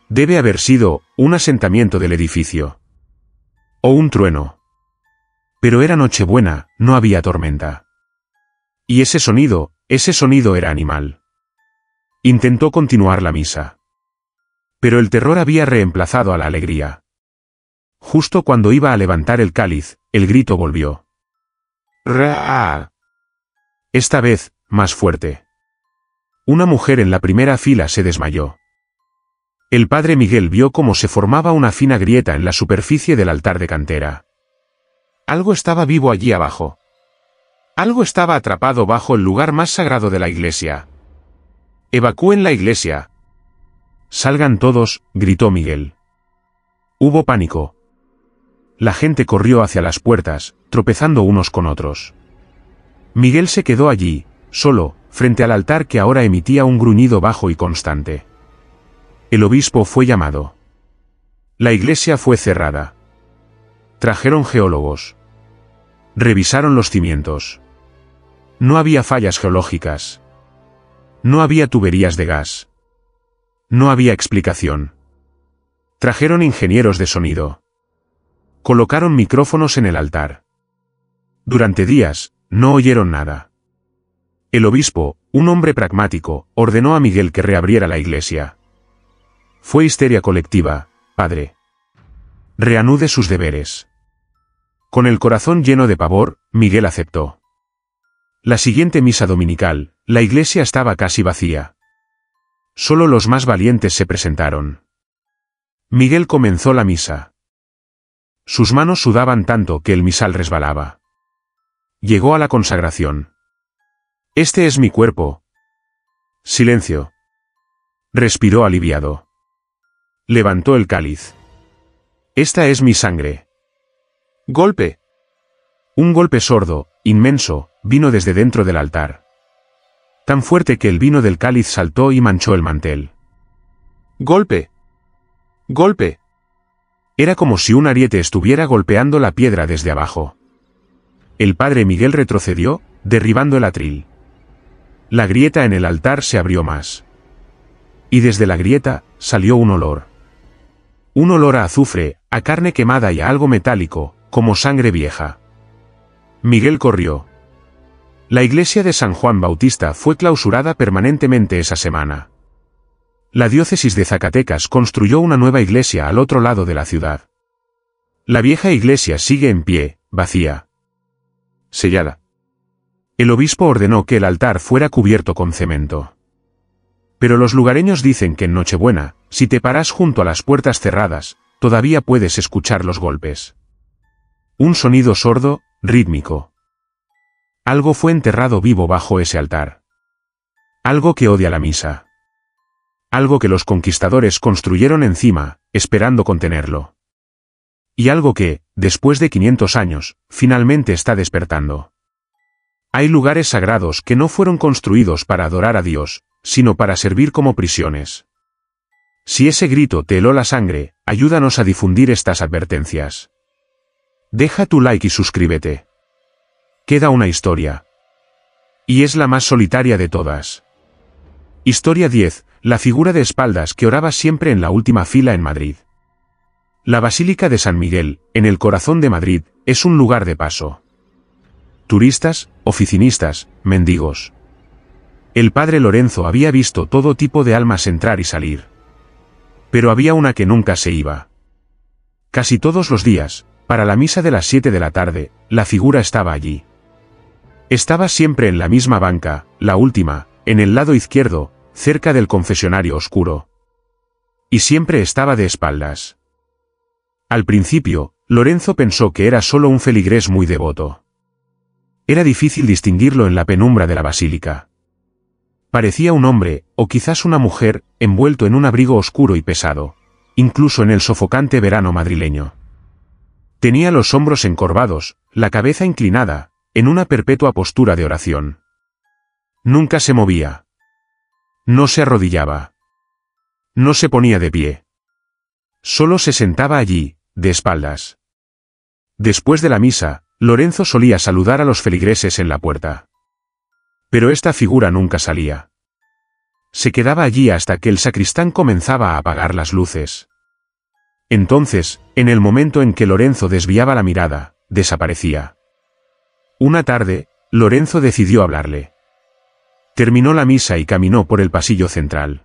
Debe haber sido un asentamiento del edificio. O un trueno. Pero era Nochebuena, no había tormenta. Y ese sonido era animal. Intentó continuar la misa. Pero el terror había reemplazado a la alegría. Justo cuando iba a levantar el cáliz, el grito volvió. ¡Ra! Esta vez, más fuerte. Una mujer en la primera fila se desmayó. El padre Miguel vio cómo se formaba una fina grieta en la superficie del altar de cantera. Algo estaba vivo allí abajo. Algo estaba atrapado bajo el lugar más sagrado de la iglesia. Evacúen la iglesia. Salgan todos, gritó Miguel. Hubo pánico. La gente corrió hacia las puertas, tropezando unos con otros. Miguel se quedó allí, solo, frente al altar que ahora emitía un gruñido bajo y constante. El obispo fue llamado. La iglesia fue cerrada. Trajeron geólogos. Revisaron los cimientos. No había fallas geológicas. No había tuberías de gas. No había explicación. Trajeron ingenieros de sonido. Colocaron micrófonos en el altar. Durante días, no oyeron nada. El obispo, un hombre pragmático, ordenó a Miguel que reabriera la iglesia. Fue histeria colectiva, padre. Reanude sus deberes. Con el corazón lleno de pavor, Miguel aceptó. La siguiente misa dominical, la iglesia estaba casi vacía. Solo los más valientes se presentaron. Miguel comenzó la misa. Sus manos sudaban tanto que el misal resbalaba. Llegó a la consagración. Este es mi cuerpo. Silencio. Respiró aliviado. Levantó el cáliz. Esta es mi sangre. Golpe. Un golpe sordo, inmenso, vino desde dentro del altar. Tan fuerte que el vino del cáliz saltó y manchó el mantel. Golpe. Golpe. Era como si un ariete estuviera golpeando la piedra desde abajo. El padre Miguel retrocedió, derribando el atril. La grieta en el altar se abrió más. Y desde la grieta, salió un olor. Un olor a azufre, a carne quemada y a algo metálico, como sangre vieja. Miguel corrió. La iglesia de San Juan Bautista fue clausurada permanentemente esa semana. La diócesis de Zacatecas construyó una nueva iglesia al otro lado de la ciudad. La vieja iglesia sigue en pie, vacía. Sellada. El obispo ordenó que el altar fuera cubierto con cemento. Pero los lugareños dicen que en Nochebuena, si te paras junto a las puertas cerradas, todavía puedes escuchar los golpes. Un sonido sordo, rítmico. Algo fue enterrado vivo bajo ese altar. Algo que odia la misa. Algo que los conquistadores construyeron encima, esperando contenerlo. Y algo que, después de 500 años, finalmente está despertando. Hay lugares sagrados que no fueron construidos para adorar a Dios, sino para servir como prisiones. Si ese grito te heló la sangre, ayúdanos a difundir estas advertencias. Deja tu like y suscríbete. Queda una historia. Y es la más solitaria de todas. Historia 10, la figura de espaldas que oraba siempre en la última fila en Madrid. La Basílica de San Miguel, en el corazón de Madrid, es un lugar de paso. Turistas, oficinistas, mendigos. El padre Lorenzo había visto todo tipo de almas entrar y salir. Pero había una que nunca se iba. Casi todos los días, para la misa de las 7 de la tarde, la figura estaba allí. Estaba siempre en la misma banca, la última, en el lado izquierdo, cerca del confesionario oscuro. Y siempre estaba de espaldas. Al principio, Lorenzo pensó que era solo un feligrés muy devoto. Era difícil distinguirlo en la penumbra de la basílica. Parecía un hombre, o quizás una mujer, envuelto en un abrigo oscuro y pesado, incluso en el sofocante verano madrileño. Tenía los hombros encorvados, la cabeza inclinada, en una perpetua postura de oración. Nunca se movía. No se arrodillaba. No se ponía de pie. Solo se sentaba allí, de espaldas. Después de la misa, Lorenzo solía saludar a los feligreses en la puerta. Pero esta figura nunca salía. Se quedaba allí hasta que el sacristán comenzaba a apagar las luces. Entonces, en el momento en que Lorenzo desviaba la mirada, desaparecía. Una tarde, Lorenzo decidió hablarle. Terminó la misa y caminó por el pasillo central.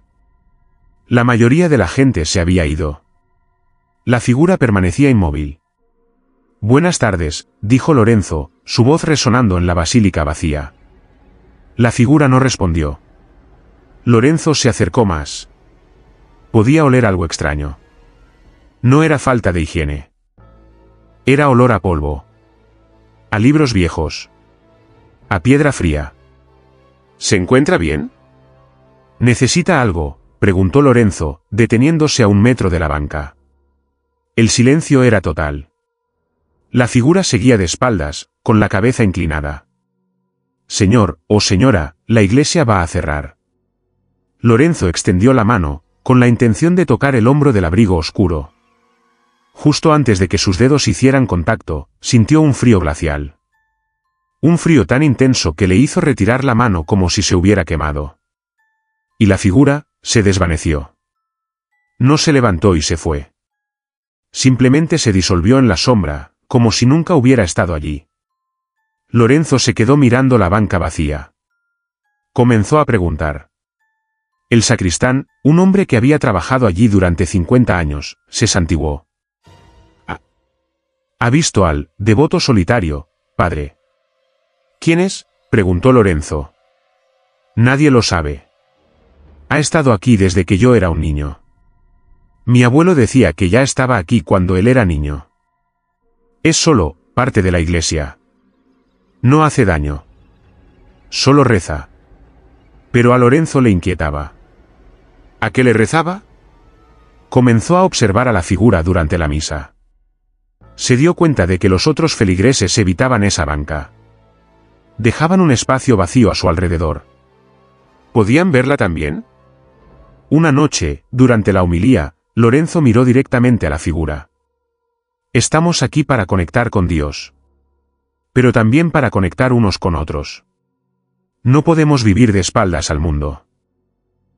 La mayoría de la gente se había ido. La figura permanecía inmóvil. «Buenas tardes», dijo Lorenzo, su voz resonando en la basílica vacía. La figura no respondió. Lorenzo se acercó más. Podía oler algo extraño. No era falta de higiene. Era olor a polvo. A libros viejos. A piedra fría. ¿Se encuentra bien? ¿Necesita algo?, preguntó Lorenzo, deteniéndose a 1 metro de la banca. El silencio era total. La figura seguía de espaldas, con la cabeza inclinada. «Señor, o señora, la iglesia va a cerrar». Lorenzo extendió la mano, con la intención de tocar el hombro del abrigo oscuro. Justo antes de que sus dedos hicieran contacto, sintió un frío glacial. Un frío tan intenso que le hizo retirar la mano como si se hubiera quemado. Y la figura se desvaneció. No se levantó y se fue. Simplemente se disolvió en la sombra, como si nunca hubiera estado allí. Lorenzo se quedó mirando la banca vacía. Comenzó a preguntar. El sacristán, un hombre que había trabajado allí durante 50 años, se santiguó. «¿Ha visto al devoto solitario, padre?» «¿Quién es?», preguntó Lorenzo. «Nadie lo sabe. Ha estado aquí desde que yo era un niño. Mi abuelo decía que ya estaba aquí cuando él era niño. Es solo parte de la iglesia. No hace daño. Solo reza». Pero a Lorenzo le inquietaba. ¿A qué le rezaba? Comenzó a observar a la figura durante la misa. Se dio cuenta de que los otros feligreses evitaban esa banca. Dejaban un espacio vacío a su alrededor. ¿Podían verla también? Una noche, durante la homilía, Lorenzo miró directamente a la figura. Estamos aquí para conectar con Dios. Pero también para conectar unos con otros. No podemos vivir de espaldas al mundo.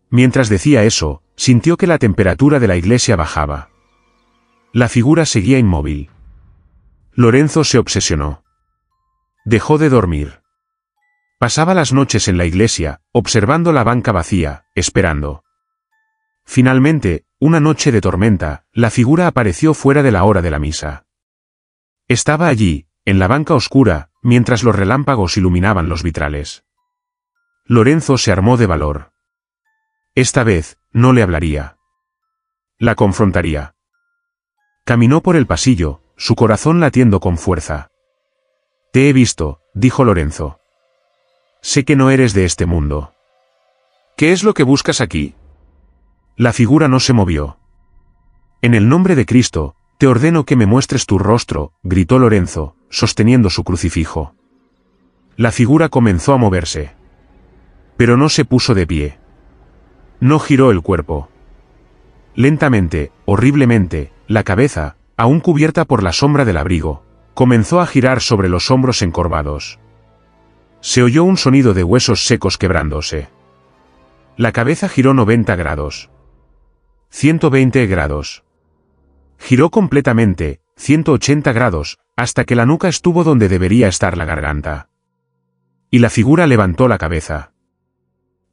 Mientras decía eso, sintió que la temperatura de la iglesia bajaba. La figura seguía inmóvil. Lorenzo se obsesionó. Dejó de dormir. Pasaba las noches en la iglesia, observando la banca vacía, esperando. Finalmente, una noche de tormenta, la figura apareció fuera de la hora de la misa. Estaba allí, en la banca oscura, mientras los relámpagos iluminaban los vitrales. Lorenzo se armó de valor. Esta vez, no le hablaría. La confrontaría. Caminó por el pasillo, su corazón latiendo con fuerza. «Te he visto», dijo Lorenzo. «Sé que no eres de este mundo». «¿Qué es lo que buscas aquí?» La figura no se movió. «En el nombre de Cristo, te ordeno que me muestres tu rostro», gritó Lorenzo, sosteniendo su crucifijo. La figura comenzó a moverse. Pero no se puso de pie. No giró el cuerpo. Lentamente, horriblemente, la cabeza, aún cubierta por la sombra del abrigo, comenzó a girar sobre los hombros encorvados. Se oyó un sonido de huesos secos quebrándose. La cabeza giró 90 grados. 120 grados. Giró completamente, 180 grados, hasta que la nuca estuvo donde debería estar la garganta. Y la figura levantó la cabeza.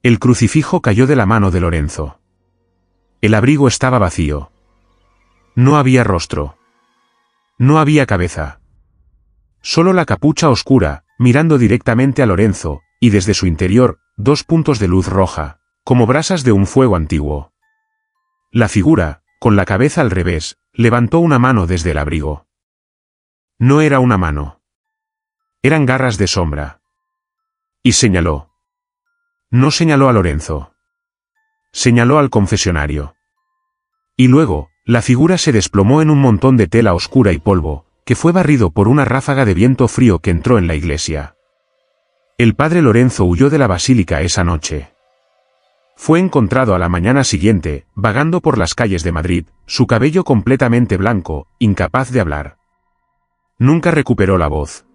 El crucifijo cayó de la mano de Lorenzo. El abrigo estaba vacío. No había rostro. No había cabeza. Solo la capucha oscura, mirando directamente a Lorenzo, y desde su interior, 2 puntos de luz roja, como brasas de un fuego antiguo. La figura, con la cabeza al revés, levantó una mano desde el abrigo. No era una mano. Eran garras de sombra. Y señaló. No señaló a Lorenzo. Señaló al confesionario. Y luego, la figura se desplomó en un montón de tela oscura y polvo, que fue barrido por una ráfaga de viento frío que entró en la iglesia. El padre Lorenzo huyó de la basílica esa noche. Fue encontrado a la mañana siguiente, vagando por las calles de Madrid, su cabello completamente blanco, incapaz de hablar. Nunca recuperó la voz.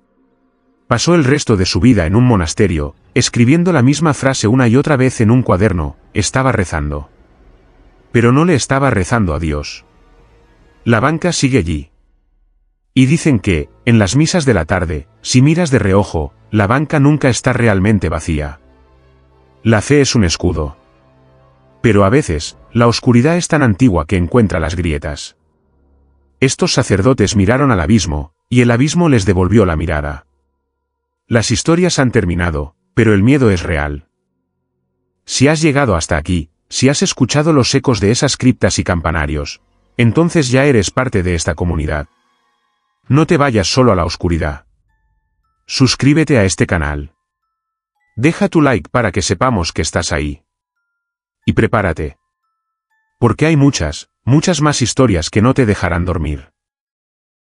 Pasó el resto de su vida en un monasterio, escribiendo la misma frase una y otra vez en un cuaderno, estaba rezando. Pero no le estaba rezando a Dios. La banca sigue allí. Y dicen que, en las misas de la tarde, si miras de reojo, la banca nunca está realmente vacía. La fe es un escudo. Pero a veces, la oscuridad es tan antigua que encuentra las grietas. Estos sacerdotes miraron al abismo, y el abismo les devolvió la mirada. Las historias han terminado, pero el miedo es real. Si has llegado hasta aquí, si has escuchado los ecos de esas criptas y campanarios, entonces ya eres parte de esta comunidad. No te vayas solo a la oscuridad. Suscríbete a este canal. Deja tu like para que sepamos que estás ahí. Y prepárate. Porque hay muchas, muchas más historias que no te dejarán dormir.